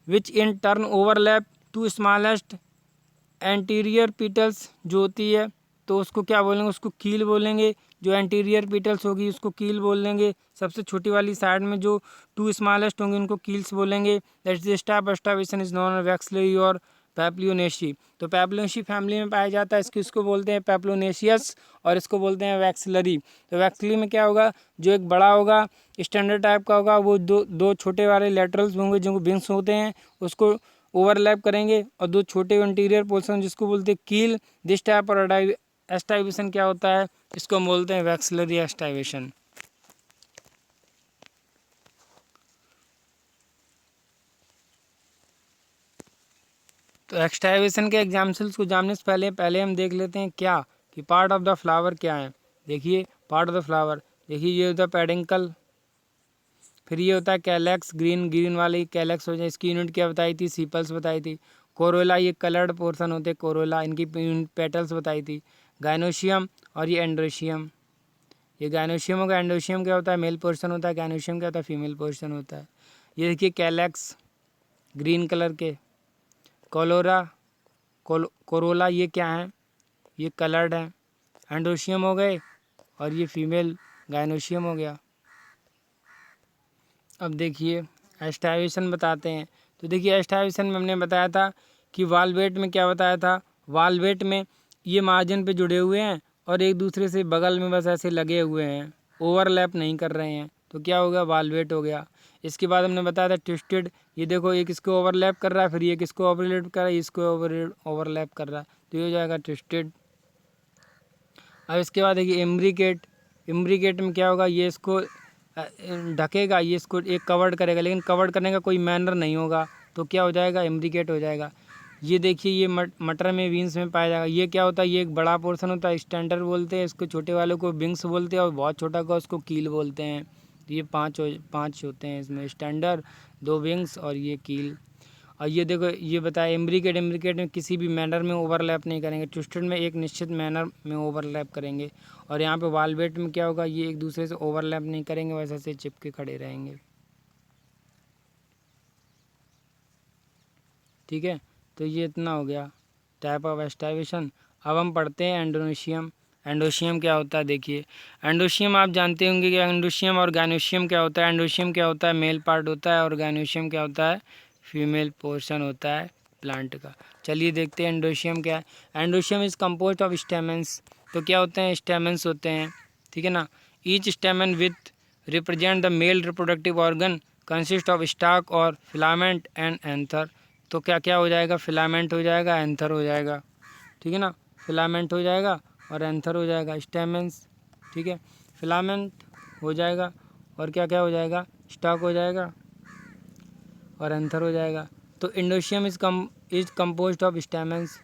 Which in turn overlap to smallest anterior petals जो होती है, तो उसको क्या बोलेंगे, उसको कील बोलेंगे। जो एंटीरियर पीटल्स होगी उसको कील बोलेंगे। सबसे छोटी वाली साइड में जो 2 स्मॉलेस्ट होंगे उनको कील्स बोलेंगे। That's the staff aestivation is known vexillary और पैप्लियोनेशी। तो पैप्लियोनेशी फैमिली में पाया जाता है, इसको बोलते हैं पैप्लोनेशियस और इसको बोलते हैं वैक्सलरी। तो वैक्सलरी में क्या होगा, जो एक बड़ा होगा स्टैंडर्ड टाइप का होगा, वो दो छोटे वाले लेटरल्स होंगे जो विंग्स होते हैं उसको ओवरलैप करेंगे, और 2 छोटे इंटीरियर पोर्शन जिसको बोलते हैं कील। दिस टाइप और एस्टाइवेशन क्या होता है, इसको हम बोलते हैं वैक्सलरी एस्टाइवेशन। तो एक्सटाइवेशन के एग्जाम्पल्स को जानने से पहले हम देख लेते हैं क्या कि पार्ट ऑफ द फ्लावर क्या है। देखिए पार्ट ऑफ द फ्लावर, देखिए ये होता है पेडिंकल, फिर ये होता है कैलेक्स, ग्रीन वाली कैलेक्स हो जाए। इसकी यूनिट क्या बताई थी, सीपल्स बताई थी। कोरोला, ये कलर्ड पोर्शन होते हैं कोरोला, इनकी पेटल्स बताई थी। गाइनोशियम और ये एंड्रोशियम, ये गाइनोशियम होगा। एंडोशियम क्या होता है, मेल पोर्शन होता है। गाइनोशियम क्या होता है, फीमेल पोर्शन होता है। ये देखिए कैलेक्स ग्रीन कलर के, कोरोला ये क्या है, ये कलर्ड है। एंडोशियम हो गए और ये फीमेल गाइनोशियम हो गया। अब देखिए एस्टाइवेशन बताते हैं। तो देखिए एस्टाइवेशन में हमने बताया था कि वाल्वेट में क्या बताया था, वाल्वेट में ये मार्जिन पे जुड़े हुए हैं और एक दूसरे से बगल में बस ऐसे लगे हुए हैं, ओवरलैप नहीं कर रहे हैं, तो क्या हो गया, वाल्वेट हो गया। इसके बाद हमने बताया था ट्विस्टेड, ये देखो एक इसको ओवरलैप कर रहा है, फिर ये किसको ओवरलैप कर रहा है, इसको ओवरलैप कर रहा है, तो ये हो जाएगा ट्विस्टेड। अब इसके बाद देखिए इम्ब्रिकेट, इम्ब्रिकेट में क्या होगा, ये इसको ढकेगा, ये इसको एक कवर्ड करेगा, लेकिन कवर्ड करने का कोई मैनर नहीं होगा, तो क्या हो जाएगा, इम्ब्रिकेट हो जाएगा। ये देखिए ये मटर में बीन्स में पाया जाएगा। ये क्या होता है, ये एक बड़ा पोर्शन होता है, स्टैंडर बोलते हैं इसको, छोटे वालों को विंग्स बोलते हैं और बहुत छोटा को उसको कील बोलते हैं। तो ये पाँच होते हैं इसमें, स्टैंडर, 2 विंग्स और ये कील। और ये देखो ये बताया इम्ब्रिकेट में किसी भी मैनर में ओवरलैप नहीं करेंगे, ट्विस्टेड में एक निश्चित मैनर में ओवरलैप करेंगे। और यहाँ पे वाल्वेट में क्या होगा, ये एक दूसरे से ओवरलैप नहीं करेंगे, वैसे से चिपके खड़े रहेंगे। ठीक है, तो ये इतना हो गया टाइप ऑफ एस्टाइवेशन। अब हम पढ़ते हैं एंडोशियम। एंडोशियम क्या होता है, देखिए एंडोशियम आप जानते होंगे कि एंडोशियम और गाइनोशियम क्या होता है। एंडोशियम क्या होता है, मेल पार्ट होता है, और गाइनोशियम क्या होता है, फीमेल पोर्शन होता है प्लांट का। चलिए देखते हैं एंडोशियम क्या है। Androecium is composed of stamens, तो क्या होते हैं, स्टेमेंस होते हैं, ठीक है ना। Each स्टेमन with represent the male reproductive organ consist of stock और फिलामेंट एंड एंथर। तो क्या क्या हो जाएगा, फिलामेंट हो जाएगा, एंथर हो जाएगा, ठीक है ना। फिलामेंट हो जाएगा और एंथर हो जाएगा, स्टेमेंस, ठीक है, फिलामेंट हो जाएगा और क्या क्या हो जाएगा, स्टाक हो जाएगा और एंथर हो जाएगा। तो androecium is composed of stamens.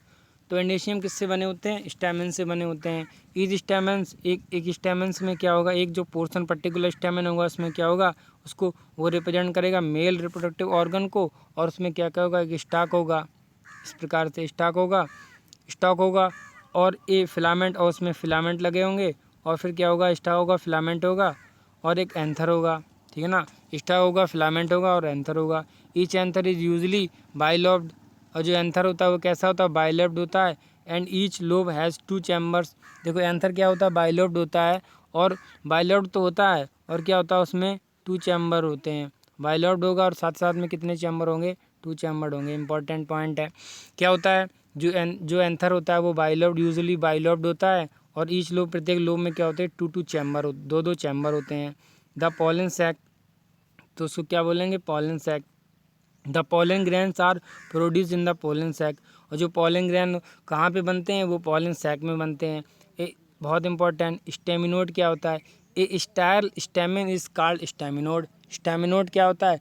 तो एंडोशियम किससे बने होते हैं, स्टेमेन से बने होते हैं। ईच स्टेमेंस, एक स्टेमेंस में क्या होगा, एक जो पोर्शन पर्टिकुलर स्टेमेन होगा उसमें क्या होगा, उसको वो रिप्रेजेंट करेगा मेल रिप्रोडक्टिव ऑर्गन को, और उसमें क्या क्या होगा, एक स्टाक होगा, इस प्रकार से स्टॉक होगा और ये फिलामेंट, और उसमें फिलामेंट लगे होंगे, और फिर क्या होगा, स्टाक होगा, फिलामेंट होगा और एक एंथर होगा, ठीक है ना। स्टाक होगा, फिलामेंट होगा और एंथर होगा। Each anther is usually bilobed, और जो एंथर होता है वो कैसा होता है, बाइलोब्ड होता है। And each lobe has 2 chambers. देखो एंथर क्या होता है, बाइलोब्ड होता है, और बाइलोब्ड तो होता है, और क्या होता है उसमें 2 चैम्बर होते हैं। बाइलोब्ड होगा और साथ साथ में कितने चैम्बर होंगे, 2 चैम्बर होंगे। इंपॉर्टेंट पॉइंट है, क्या होता है, जो एंथर होता है वो बाइलोब्ड, यूजुअली बाइलोब्ड होता है, और ईच लोब, प्रत्येक लोब में क्या होते हैं, 2 चैम्बर, 2 चैम्बर होते हैं। द पॉलन सैक, तो उसको क्या बोलेंगे, pollen sac. The pollen grains are produce in the pollen sac, और जो पॉलन ग्रेन कहाँ पे बनते हैं, वो पॉलन सैक में बनते हैं। ये बहुत इंपॉर्टेंट। स्टेमिनोड क्या होता है, a sterile stamen is called staminode. Staminode क्या होता है,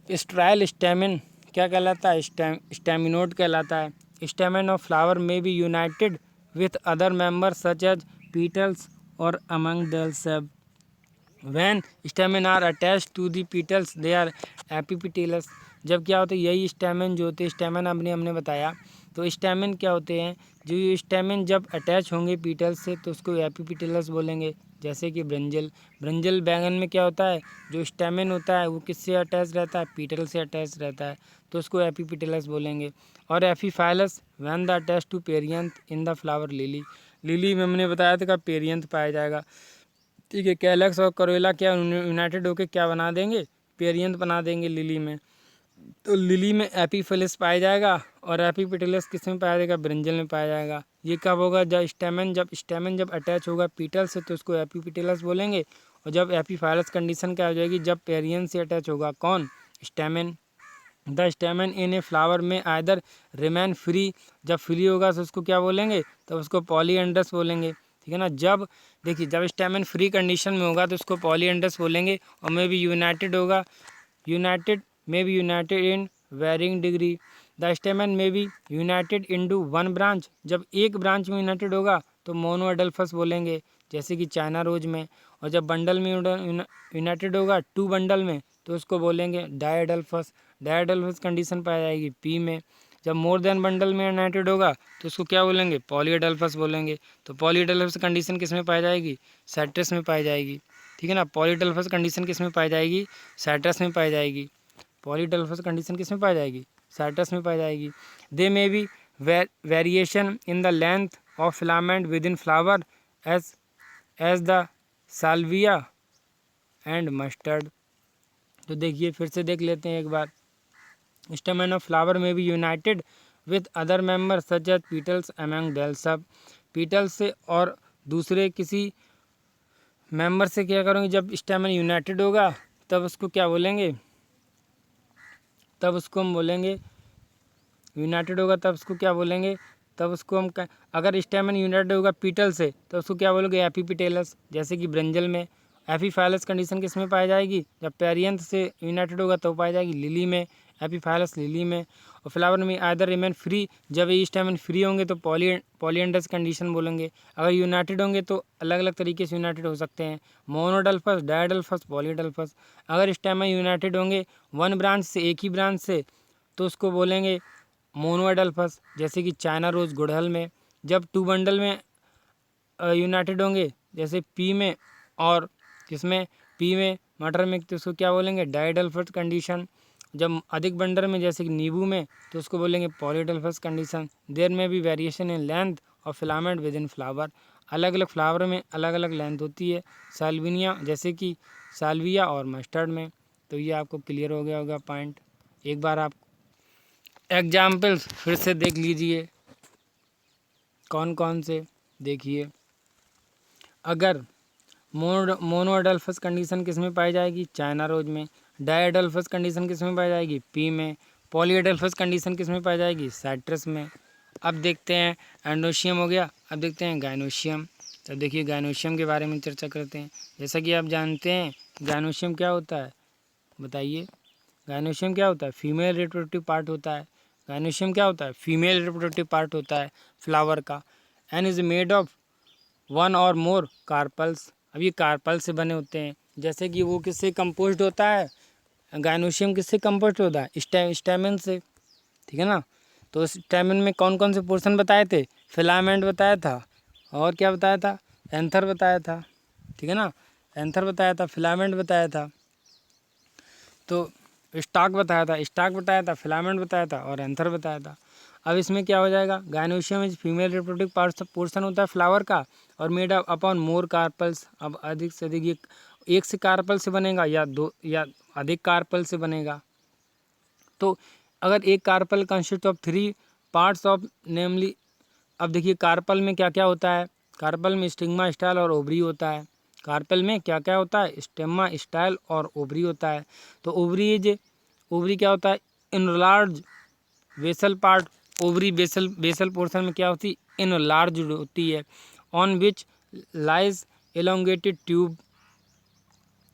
स्ट्रायल स्टेमिन क्या कहलाता है, स्टेमिनोड कहलाता है। स्टेमन ऑफ फ्लावर में be united with other members such as petals और among themselves. When stamen are attached to the petals they are एपिपिटेलस। जब क्या होता है, यही स्टेमन जो होते हैं, स्टेमन हमने बताया, तो स्टेमन क्या होते हैं, जो ये स्टेमन जब अटैच होंगे पीटल्स से तो उसको एपिपिटेलस बोलेंगे। जैसे कि ब्रंजल बैंगन में क्या होता है, जो स्टेमन होता है वो किससे अटैच रहता है, पीटल से अटैच रहता है, तो उसको एपिपिटेलस बोलेंगे। और epiphyllous when the attach to perianth in the flower lily में हमने बताया था कि पेरियंथ पाया जाएगा, ठीक है। कैलक्स और करोला क्या यूनाइटेड होकर क्या बना देंगे, पेरियंथ बना देंगे लिली में। तो लिली में एपीफिलिस पाया जाएगा और एपीपिटेलस किस में पाया जाएगा, ब्रिंजल में पाया जाएगा। ये कब होगा, जब स्टेमन जब अटैच होगा पीटल से तो उसको एपीपिटेलस बोलेंगे। और जब एपीफाइलस कंडीशन क्या हो जाएगी, जब पेरियंथ से अटैच होगा कौन, स्टेमन। द स्टेमन इन ए फ्लावर में आइदर रिमेन फ्री, जब फ्री होगा तो उसको क्या बोलेंगे, तो उसको पॉलीएंड्रस बोलेंगे, ठीक है ना। जब देखिए जब स्टेमन फ्री कंडीशन में होगा तो उसको पॉलीएंड्रस बोलेंगे, और में भी यूनाइटेड होगा, united in varying degree. The stamen में be united into one branch, जब एक ब्रांच में यूनाइटेड होगा तो मोनोएडल्फस बोलेंगे, जैसे कि चाइना रोज में। और जब बंडल में यूनाइटेड होगा टू बंडल में तो उसको बोलेंगे डायएडल्फस। डायएडल्फस कंडीशन पाई जाएगी पी में। जब मोर देन बंडल में यूनाइटेड होगा तो उसको क्या बोलेंगे, पॉलीएडल्फस बोलेंगे। तो पॉलीएडल्फस कंडीशन किस में पाई जाएगी, साइट्रस में पाई जाएगी। ठीक है ना, पॉलीएडल्फस कंडीशन किस में पाई जाएगी, साइट्रस में पाई जाएगी। पॉलीएडल्फस कंडीशन किस में पाई जाएगी, साइट्रस में पाई जाएगी। They may be variation in the length of filament within flower as the salvia and mustard. तो देखिए फिर से देख लेते हैं एक बार। स्टेमन ऑफ फ्लावर में भी united with other member such as petals among बेल सब। पीटल्स से और दूसरे किसी मेंबर से क्या करेंगे, जब स्टेमन यूनाइटेड होगा तब उसको क्या बोलेंगे, तब उसको हम बोलेंगे यूनाइटेड होगा तब उसको क्या बोलेंगे, तब उसको हम अगर स्टेमन यूनाइटेड होगा पीटल से तो उसको क्या बोलोगे, एपीपिटेलस, जैसे कि ब्रंजल में। एपीफाइलस कंडीशन किस में पाई जाएगी, जब पेरियंथ से यूनाइटेड होगा तो पाई जाएगी लिली में, एपीफाइलस लिली में। और फ्लावर में आइदर रिमेन फ्री, जब ये स्टेमन फ्री होंगे तो पॉलीएंडस कंडीशन बोलेंगे। अगर यूनाइटेड होंगे तो अलग अलग तरीके से यूनाइटेड हो सकते हैं, मोनोडल्फस, डायडल्फस, पॉलीडल्फस। अगर स्टेमन यूनाइटेड होंगे वन ब्रांच से, एक ही ब्रांच से, तो उसको बोलेंगे मोनोएडल्फस, जैसे कि चाइना रोज गुड़हल में। जब टू बंडल में यूनाइटेड होंगे, जैसे पी में और किसमें, पी में, मटर में, तो उसको क्या बोलेंगे, डायडल्फस कंडीशन। जब अधिक बंडल में, जैसे कि नींबू में, तो उसको बोलेंगे पॉलीडल्फस कंडीशन। देयर में भी variation in length of filament within flower, अलग अलग फ्लावर में अलग अलग लेंथ होती है, साल्विनिया जैसे कि साल्विया और मस्टर्ड में। तो ये आपको क्लियर हो गया होगा पॉइंट। एक बार आप एग्जाम्पल्स फिर से देख लीजिए कौन कौन से। देखिए, अगर मोनोएडल्फस कंडीशन किस में पाई जाएगी, चाइना रोज में। डायएडल्फस कंडीशन किस में पाई जाएगी, पी में। पॉलीएडल्फस कंडीशन किस में पाई जाएगी, साइट्रस में। अब देखते हैं एंडोशियम हो गया, अब देखते हैं गायनोशियम। तो देखिए गायनोशियम के बारे में चर्चा करते हैं। जैसा कि आप जानते हैं गायनोशियम क्या होता है, बताइए। गायनोशियम क्या होता है, फीमेल रिप्रोडक्टिव पार्ट होता है। गायनोशियम क्या होता है, फीमेल रिप्रोडक्टिव पार्ट होता है फ्लावर का। And is made of one or more carpals. अब ये कार्पल से बने होते हैं, जैसे कि वो किससे कंपोज्ड होता है, गायनोशियम किससे कंपोज्ड होता है, स्टेमन से। ठीक है ना, तो स्टेमन में कौन कौन से पोर्शन बताए थे, फिलामेंट बताया था, और क्या बताया था, एंथर बताया था। ठीक है ना, एंथर बताया था, फिलामेंट बताया था, तो स्टाक बताया था, फिलामेंट बताया था, और एंथर बताया था। अब इसमें क्या हो जाएगा, gynoecium is female reproductive portion होता है फ्लावर का और मेड अप अपॉन मोर कार्पल्स। अब अधिक से अधिक ये एक से कार्पल से बनेगा या दो या अधिक कार्पल से बनेगा। तो अगर एक carpel consist of 3 parts of namely, अब देखिए कार्पल में क्या क्या होता है, कार्पल में स्टिग्मा, स्टाइल और ओवरी होता है। कार्पल में क्या क्या होता है, स्टेमा, स्टाइल और ओवरी होता है। तो ओवरी क्या होता है, enlarge basal part. Ovary basal portion में क्या होती है, इनलार्ज होती है। On which lies elongated tube,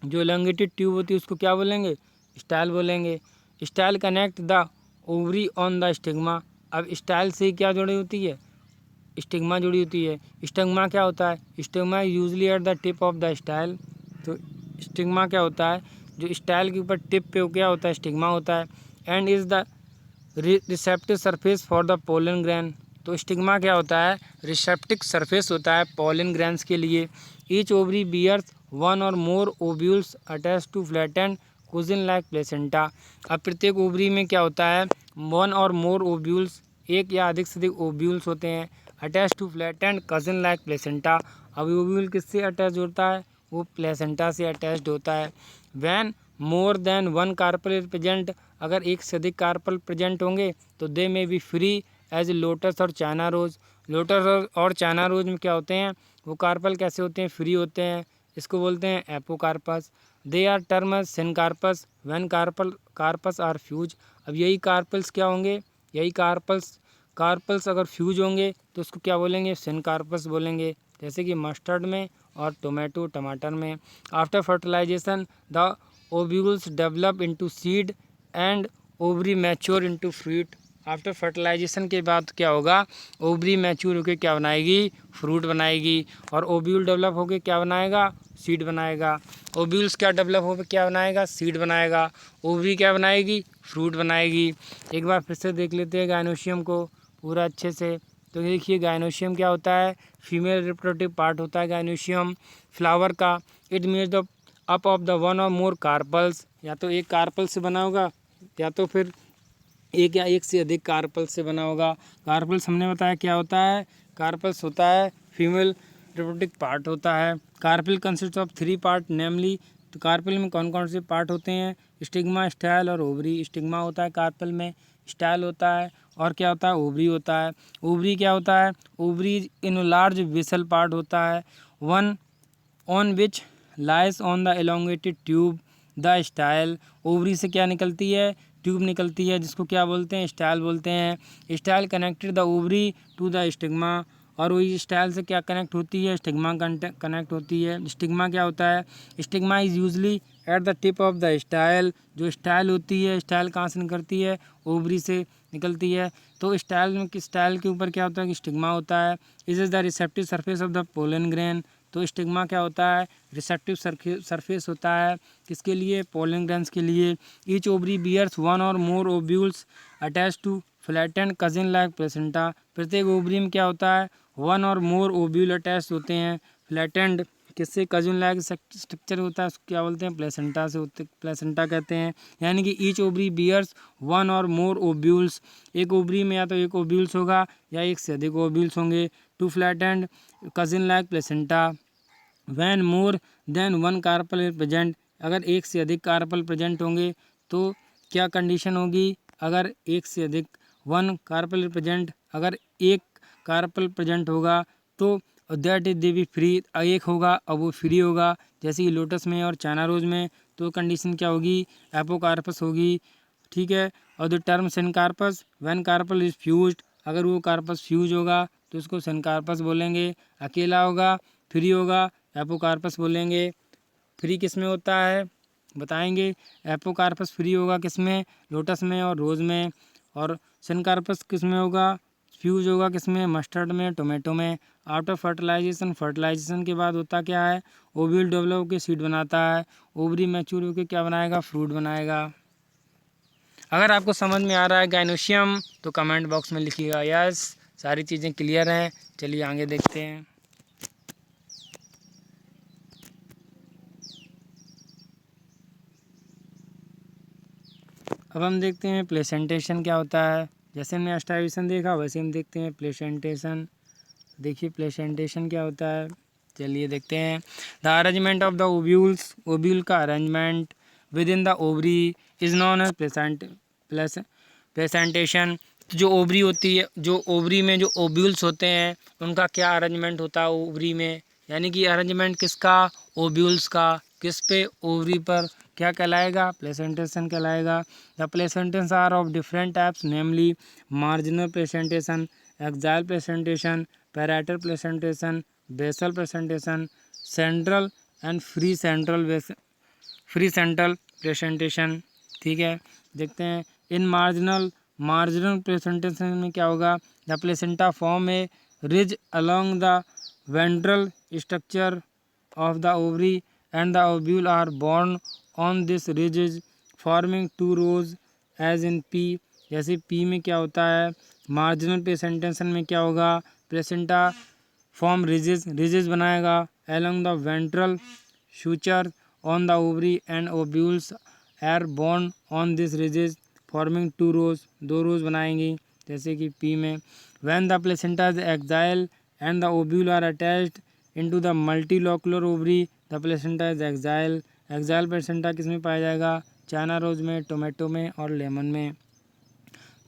जो एलोंगेटेड ट्यूब होती है उसको क्या बोलेंगे, स्टाइल बोलेंगे। Style connect the ovary on the stigma. अब स्टाइल से क्या जुड़ी होती है, स्टिग्मा जुड़ी होती है। स्टिग्मा क्या होता है, stigma usually at the tip of the style. तो स्टिग्मा क्या होता है, जो स्टाइल के ऊपर टिप पे क्या होता है, स्टिग्मा होता है। And is the receptive surface for the pollen gran. तो स्टिग्मा क्या होता है, रिसेप्टिव सरफेस होता है पोलन ग्रैंस के लिए। Each ovary bears one or more ovules attach to flattened cushion like placenta. अब प्रत्येक ओवरी में क्या होता है, वन और मोर ओव्यूल्स, एक या अधिक से अधिक ओव्यूल्स होते हैं, attach to flattened cushion like placenta. अब ओव्यूल किससे अटैच होता है, वो प्लेसेंटा से अटैच्ड होता है। When more than one carpel present, अगर एक से अधिक कार्पल प्रेजेंट होंगे तो दे में बी फ्री एज लोटस और चाइना रोज। लोटस और चाइना रोज में क्या होते हैं, वो कार्पल कैसे होते हैं, फ्री होते हैं, इसको बोलते हैं apocarpous. They are term syncarpous when carpels are fuse. अब यही कार्पल्स क्या होंगे, यही कार्पल्स अगर फ्यूज होंगे तो उसको क्या बोलेंगे, सिनकार्पस बोलेंगे, जैसे कि मस्टर्ड में और टमाटर में। After fertilisation the ovules develop into seed and ovary mature into fruit. After fertilisation के बाद क्या होगा, ओवरी मैच्योर होकर क्या बनाएगी, फ्रूट बनाएगी। और ओव्यूल डेवलप होकर क्या बनाएगा, सीड बनाएगा। ओव्यूल्स क्या डेवलप होकर क्या बनाएगा, सीड बनाएगा। ओवरी क्या बनाएगी, फ्रूट बनाएगी। एक बार फिर से देख लेते हैं गायनोशियम को पूरा अच्छे से। तो देखिए गायनोशियम क्या होता है, फीमेल रिप्रोडक्टिव पार्ट होता है गायनोशियम फ्लावर का। It means the up of the one or more carpals, या तो एक कार्पल से बना होगा या तो फिर एक या एक से अधिक कार्पल से बना होगा। कार्पल्स हमने बताया क्या होता है, कार्पल्स होता है फीमेल रिप्रोडक्टिव पार्ट होता है। कार्पल कंसिस्ट ऑफ 3 पार्ट नेमली, तो कार्पल में कौन कौन से पार्ट होते हैं, स्टिग्मा, स्टाइल और ओवरी। स्टिग्मा होता है कार्पल में, स्टाइल होता है और क्या होता है, ओवरी होता है। ओवरी क्या होता है, ovary enlarge basal part होता है, one on which lies on the elongated tube the style. Ovary से क्या निकलती है, ट्यूब निकलती है जिसको क्या बोलते हैं, स्टाइल बोलते हैं। Style connected the ovary to the stigma, और वही स्टाइल से क्या कनेक्ट होती है, स्टिग्मा कनेक्ट होती है। स्टिग्मा क्या होता है, stigma is usually at the tip of the style. जो स्टाइल होती है, स्टाइल कहाँ से निकलती है, ओवरी से निकलती है। तो स्टाइल के ऊपर क्या होता है कि स्टिग्मा होता है। Is is the receptive surface of the pollen grain, तो स्टिग्मा क्या होता है, रिसेप्टिव सरफेस होता है किसके लिए, पोलन ग्रेन्स के लिए। Each ovary bears one or more ovules attach to flattened cushion like placenta. प्रत्येक ओवरी में क्या होता है, one or more ovule attach होते हैं फ्लैटेंड किससे, कजिन लाइक स्ट्रक्चर होता है, उसको क्या बोलते हैं, प्लेसेंटा से होते, प्लेसेंटा कहते हैं। यानी कि each ovary bears one or more ovules, एक ओवरी में या तो एक ओव्यूल्स होगा या एक से अधिक ओव्यूल्स होंगे। Two flattened cushion like placenta when more than one carpel is present. अगर एक से अधिक कार्पल प्रेजेंट होंगे तो क्या कंडीशन होगी, अगर एक से अधिक वन कार्पल प्रेजेंट, अगर एक कार्पल प्रेजेंट होगा तो that is they B free, एक होगा अब वो फ्री होगा, जैसे कि लोटस में और चाइना रोज में। तो कंडीशन क्या होगी, एपोकार्पस होगी, ठीक है। और the term syncarpous when carpel is fused, अगर वो कार्पस फ्यूज होगा तो उसको सेनकार्पस बोलेंगे। अकेला होगा, फ्री होगा, एपोकार्पस बोलेंगे। फ्री किस में होता है बताएंगे, एपोकार्पस फ्री होगा किस में, लोटस में और रोज़ में। और सेनकार्पस किस में होगा, फ्यूज होगा किस में, मस्टर्ड में, टोमेटो में। आफ्टर फर्टिलाइजेशन, फर्टिलाइजेशन के बाद होता क्या है, ओव्यूल डेवलप होकर सीड बनाता है, ओवरी मैच्योर होकर क्या बनाएगा, फ्रूट बनाएगा। अगर आपको समझ में आ रहा है गायनोशियम तो कमेंट बॉक्स में लिखिएगा यस, सारी चीज़ें क्लियर हैं। चलिए आगे देखते हैं। अब हम देखते हैं प्लेसेंटेशन क्या होता है। जैसे हमने एस्टाइवेशन देखा वैसे हम देखते हैं प्लेसेंटेशन। देखिए प्लेसेंटेशन क्या होता है, चलिए देखते हैं। The arrangement of the ovules, ovule का arrangement within the ovary is known as placentation. जो ओवरी होती है, जो ओवरी में जो ओव्यूल्स होते हैं उनका क्या अरेंजमेंट होता है ओवरी में, यानी कि अरेंजमेंट किसका, ओव्यूल्स का, किस पे, ओवरी पर, क्या कहलाएगा, प्लेसेंटेशन कहलाएगा। The placentations are of different types namely marginal placentation, axile placentation, parietal placentation, basal placentation, central and free central placentation, ठीक है। देखते हैं इन मार्जिनल प्लेसेंटेशन में क्या होगा, the placenta form A ridge along the ventral structure of the ovary and the ovule are born on this ridges forming two rows as in P। जैसे P में क्या होता है, मार्जिनल प्लेसेंटेशन में क्या होगा, प्लेसेंटा फॉर्म रिजेस बनाएगा along the ventral suture on the ovary and ovules are born on this ridges forming two rows, दो रोज बनाएंगी जैसे कि P में। when the placenta is axial and the ovule are attached into the multilocular ovary the placenta is axial। axial placenta किस में पाया जाएगा, China rose में, टोमेटो में और लेमन में।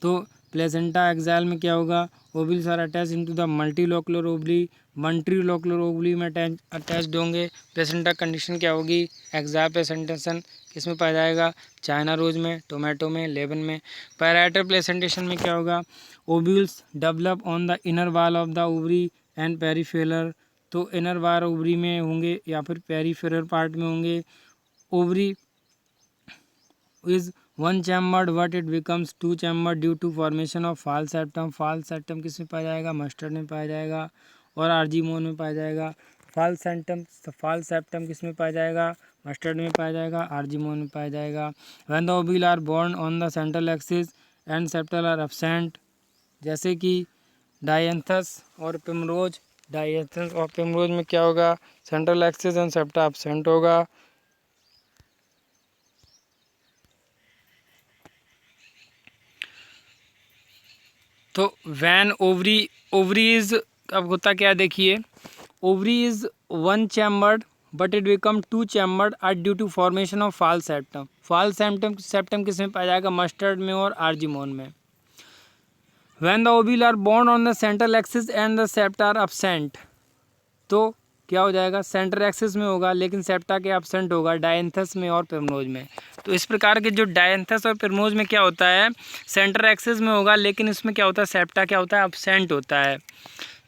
तो प्लेसेंटा एक्साइल में क्या होगा, ovules are attach into the multilocular ovary, multilocular ovary में अटैच्ड होंगे। प्लेसेंटा कंडीशन क्या होगी, एक्साइल प्लेसेंटेशन किस में पाया जाएगा, चाइना रोज में, टोमेटो में, लेमन में। पैराइटल प्लेसेंटेशन में क्या होगा, ovules develop on the inner wall of the ovary and peripheral, तो इनर वॉल ओवरी में होंगे या फिर पेरीफेरल पार्ट में होंगे। Ovary is one chambered but it becomes two chambered due to formation of false septum. False septum किस में पाया जाएगा? मस्टर्ड में पाया जाएगा और आर्जीमोन में पाया जाएगा। फाल सेप्टम किस में पाया जाएगा? मस्टर्ड में पाया जाएगा, आर्जीमोन में पाया जाएगा। When the ovule are borne on the central axis and septal are absent, जैसे कि डायंथस और पिमरोज। डायंथस और पिमरोज में क्या होगा? Central axis and septa absent होगा। तो वैन ओवरी इज, अब होता क्या देखिए, ovary is one chambered but it become two chambered are due to formation of false septum. False septum किस में पाया जाएगा? मस्टर्ड में और आर्जीमोन में। When the ovule are borne on the central axis and the septa are absent, तो क्या हो जाएगा? सेंटर एक्सिस में होगा लेकिन सेप्टा के एब्सेंट होगा, डायंथस में और पिमरोज में। तो इस प्रकार के जो डायंथस और पिमरोज में क्या होता है? सेंटर एक्सिस में होगा लेकिन इसमें क्या होता है? सेप्टा क्या होता है? एब्सेंट होता है।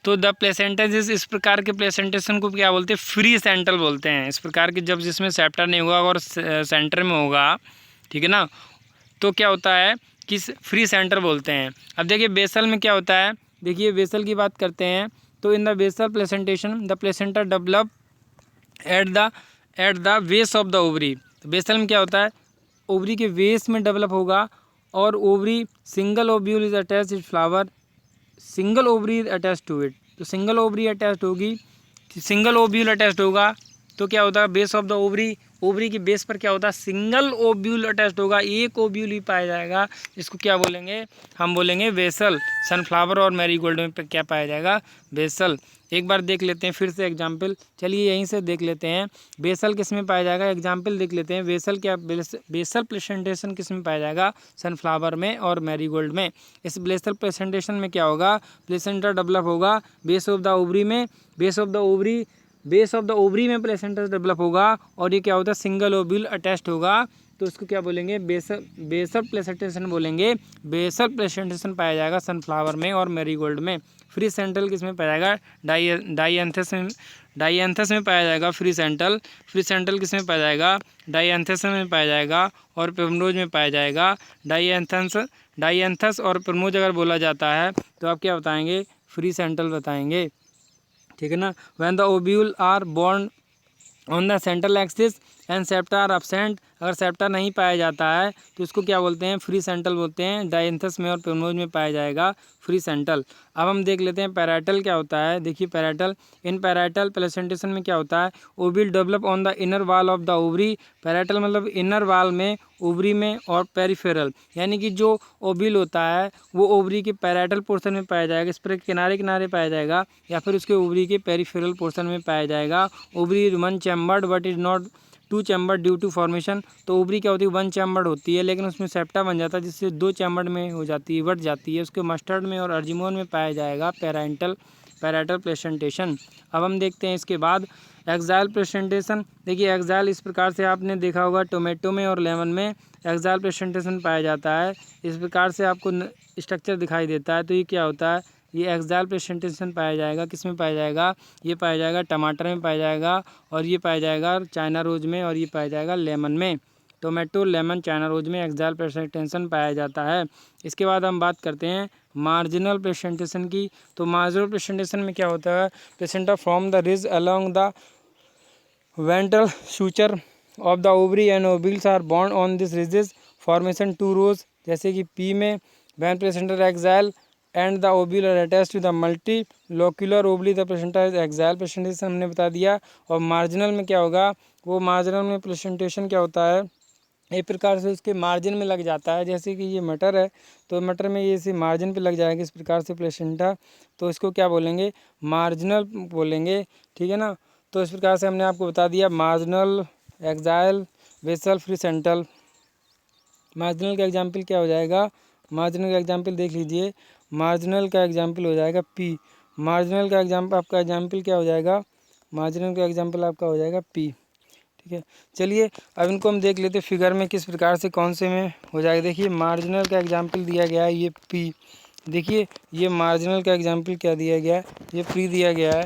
तो द प्लेसेंटेज, इस प्रकार के प्लेसेंटेशन को क्या बोलते हैं? फ्री सेंट्रल बोलते हैं। इस प्रकार के जब जिसमें सेप्टा नहीं होगा और सेंटर में होगा, ठीक है ना, तो क्या होता है कि फ्री सेंटर बोलते हैं। अब देखिए बेसल में क्या होता है, देखिए बेसल की बात करते हैं तो in the basal placentation the placenta develop at the base of the ovary. Basal में क्या होता है? ओवरी के बेस में डेवलप होगा और ovary single ovule is attach it flower, single ovary is attach to it. तो सिंगल ओवरी अटैच होगी, सिंगल ओव्यूल अटैच होगा तो क्या होता है? Base of the ovary, ovary की बेस पर क्या होता है? सिंगल ओव्यूल अटैच्ड होगा, एक ओव्यूल ही पाया जाएगा। इसको क्या बोलेंगे? हम बोलेंगे बेसल। सनफ्लावर और मैरीगोल्ड में क्या पाया जाएगा? बेसल। एक बार देख लेते हैं फिर से एग्जाम्पल, चलिए यहीं से देख लेते हैं बेसल किस में पाया जाएगा। एग्जाम्पल देख लेते हैं, बेसल क्या, बेसल प्रेजेंटेशन किस में पाया जाएगा? सनफ्लावर में और मैरीगोल्ड में। इस बेसल प्रेजेंटेशन में क्या होगा? प्लेसेंटा डेवलप होगा बेस ऑफ द ओवरी में, बेस ऑफ द ओवरी में प्लेसेंटा डेवलप होगा और ये क्या होता है? सिंगल ओव्यूल अटैच्ड होगा। तो इसको क्या बोलेंगे? बेसल प्लेसेंटेशन बोलेंगे। बेसल प्लेसेंटेशन पाया जाएगा सनफ्लावर में और मैरीगोल्ड में। फ्री सेंट्रल किस में पाया जाएगा? डायंथस में पाया जाएगा फ्री सेंट्रल। फ्री सेंट्रल किस में पाया जाएगा? डायंथस में पाया जाएगा और पिमरोज में पाया जाएगा। डायंथस और पिमरोज अगर बोला जाता है तो आप क्या बताएंगे? फ्री सेंट्रल बताएंगे, ठीक है ना। When the ovule are borne on the central axis and septa are absent, अगर सेप्टा नहीं पाया जाता है तो इसको क्या बोलते हैं? फ्री सेंट्रल बोलते हैं। डायंथस में और पिमरोज में पाया जाएगा फ्री सेंट्रल। अब हम देख लेते हैं पैराइटल क्या होता है। देखिए पैराइटल, इन पैराइटल प्लेसेंटेशन में क्या होता है? Ovule develop on the inner wall of the ovary. Parietal मतलब इनर वॉल में, ओवरी में, और पेरिफेरल यानी कि जो ओव्यूल होता है वो ओवरी के पैराइटल पोर्शन में पाया जाएगा, इस पर किनारे किनारे पाया जाएगा, या फिर उसके ओवरी के पेरिफेरल पोर्शन में पाया जाएगा। Ovary one chambered but is not two chambered due to formation. तो ओवरी क्या होती है? वन चैम्बर्ड होती है लेकिन उसमें सेप्टा बन जाता है जिससे दो चैम्बर्ड में हो जाती है, बढ़ जाती है। उसके मस्टर्ड में और आर्जीमोन में पाया जाएगा पैराइटल प्रेजेंटेशन। अब हम देखते हैं इसके बाद एक्साइल प्रेजेंटेशन। देखिए एक्साइल इस प्रकार से आपने देखा होगा टोमेटो में और लेमन में एक्साइल प्रेजेंटेशन पाया जाता है। इस प्रकार से आपको स्ट्रक्चर दिखाई देता है। तो ये क्या होता है? ये एक्साइल प्रेजेंटेशन पाया जाएगा, किस में पाया जाएगा? ये पाया जाएगा टमाटर में पाया जाएगा, और ये पाया जाएगा चाइना रोज में, और ये पाया जाएगा लेमन में। टोमेटो, लेमन, चाइना रोज में एक्साइल प्रेजेंटेशन पाया जाता है। इसके बाद हम बात करते हैं मार्जिनल प्रेजेंटेशन की। तो मार्जिनल प्रेजेंटेशन में क्या होता है? Placenta from the ridge along the ventral suture of the ovary and ovules are borne on this ridges formation two rows, जैसे कि पी में when placenta axile and the ovule are attached to the multilocular ovary the placenta is axile presentation हमने बता दिया। और marginal में क्या होगा? वो मार्जिनल में प्रेजेंटेशन क्या होता है? एक प्रकार से उसके मार्जिन में लग जाता है, जैसे कि ये मटर है तो मटर में ये इसी मार्जिन पे लग जाएगा इस प्रकार से प्लेसेंटा, तो इसको क्या बोलेंगे? मार्जिनल बोलेंगे, ठीक है ना। तो इस प्रकार से हमने आपको बता दिया marginal, axile, basal, free central. Marginal का एग्जाम्पल क्या हो जाएगा? मार्जिनल का एग्जाम्पल देख लीजिए, मार्जिनल का एग्जाम्पल हो जाएगा पी। मार्जिनल का आपका एग्जाम्पल क्या हो जाएगा? मार्जिनल का एग्जाम्पल आपका हो जाएगा पी, ठीक है। चलिए अब इनको हम देख लेते हैं फिगर में किस प्रकार से कौन से में हो जाएगा। देखिए मार्जिनल का एग्जाम्पल दिया गया है ये पी। देखिए ये मार्जिनल का एग्जाम्पल क्या दिया गया है? ये प्री दिया गया है।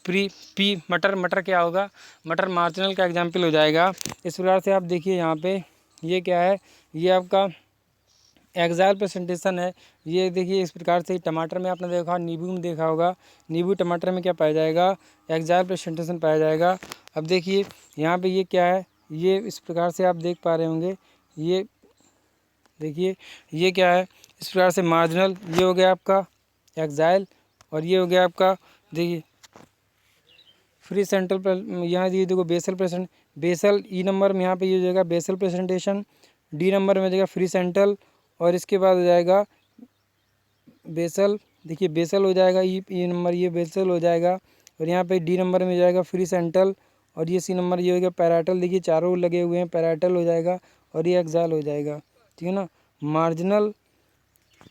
पी मटर क्या होगा? मटर मार्जिनल का एग्जाम्पल हो जाएगा। इस प्रकार से आप देखिए यहाँ पे ये क्या है, ये आपका एक्साइल प्रेजेंटेशन है। ये देखिए इस प्रकार से टमाटर में आपने देखा, नींबू में देखा होगा, नींबू टमाटर में क्या पाया जाएगा, एक्साइल प्रेजेंटेशन पाया जाएगा। अब देखिए यहाँ पे ये क्या है, ये इस प्रकार से आप देख पा रहे होंगे, ये देखिए ये क्या है, इस प्रकार से मार्जिनल, ये हो गया आपका एक्साइल, और ये हो गया आपका देखिए फ्री सेंट्रल, यहाँ ये देखो बेसल प्रेजेंट, बेसल ई नंबर में यहाँ पे ये हो जाएगा बेसल प्रेजेंटेशन, डी नंबर में हो जाएगा फ्री सेंट्रल, और इसके बाद हो जाएगा बेसल, देखिए बेसल हो जाएगा ई नंबर, ये बेसल हो जाएगा, और यहाँ पे डी नंबर में हो जाएगा फ्री सेंट्रल, और ये सी नंबर ये हो गया पैराटल, देखिए चारों लगे हुए हैं, पैराटल हो जाएगा, और ये एक्साइल हो जाएगा, ठीक है ना। मार्जिनल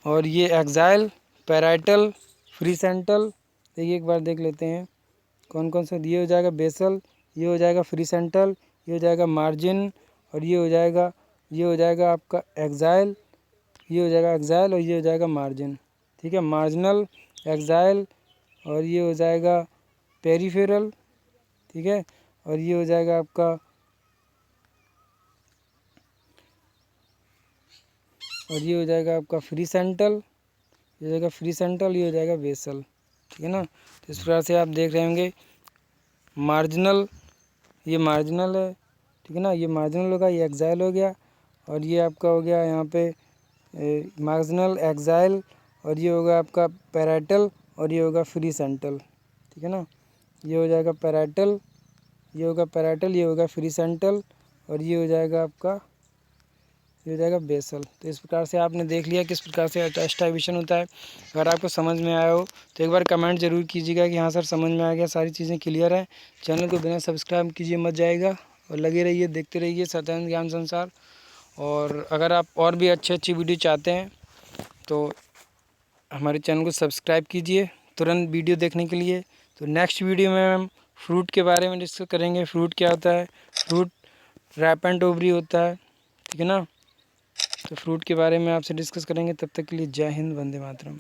और ये एक्साइल, पैराटल, फ्री सेंट्रल, देखिए एक बार देख लेते हैं कौन कौन सा, ये हो जाएगा बेसल, ये हो जाएगा फ्री सेंट्रल, ये हो जाएगा मार्जिन, और ये हो जाएगा आपका एक्साइल, ये हो जाएगा एक्साइल, और ये हो जाएगा मार्जिन, ठीक है। मार्जिनल, एक्साइल, और ये हो जाएगा पेरीफेरल, ठीक है, और ये हो जाएगा आपका, और ये हो जाएगा आपका फ्री सेंट्रल, ये हो जाएगा फ्री सेंट्रल, ये हो जाएगा बेसल, ठीक है ना। तो इस प्रकार से आप देख रहे होंगे मार्जिनल, ये मार्जिनल है, ठीक है ना, ये मार्जिनल होगा, ये एक्साइल हो गया, और ये आपका हो गया यहाँ पे मार्जिनल, एक्साइल, और ये होगा आपका पैराटल, और ये होगा फ्री सेंट्रल, ठीक है ना। ये हो जाएगा पैराटल, ये होगा पैराटल, ये होगा फ्री सेंट्रल, और ये हो जाएगा आपका, ये हो जाएगा बेसल। तो इस प्रकार से आपने देख लिया किस प्रकार से एस्टाब्लिशन होता है। अगर आपको समझ में आया हो तो एक बार कमेंट जरूर कीजिएगा कि हाँ सर समझ में आ गया, सारी चीज़ें क्लियर हैं। चैनल को बिना सब्सक्राइब कीजिए मत जाएगा, और लगे रहिए, देखते रहिए सत्येंद्र ज्ञान संसार। और अगर आप और भी अच्छी वीडियो चाहते हैं तो हमारे चैनल को सब्सक्राइब कीजिए तुरंत वीडियो देखने के लिए। तो नेक्स्ट वीडियो में हम फ्रूट के बारे में डिस्कस करेंगे, फ्रूट क्या होता है, फ्रूट रैप एंड ओवरी होता है, ठीक है ना। तो फ्रूट के बारे में आपसे डिस्कस करेंगे। तब तक के लिए जय हिंद, वंदे मातरम।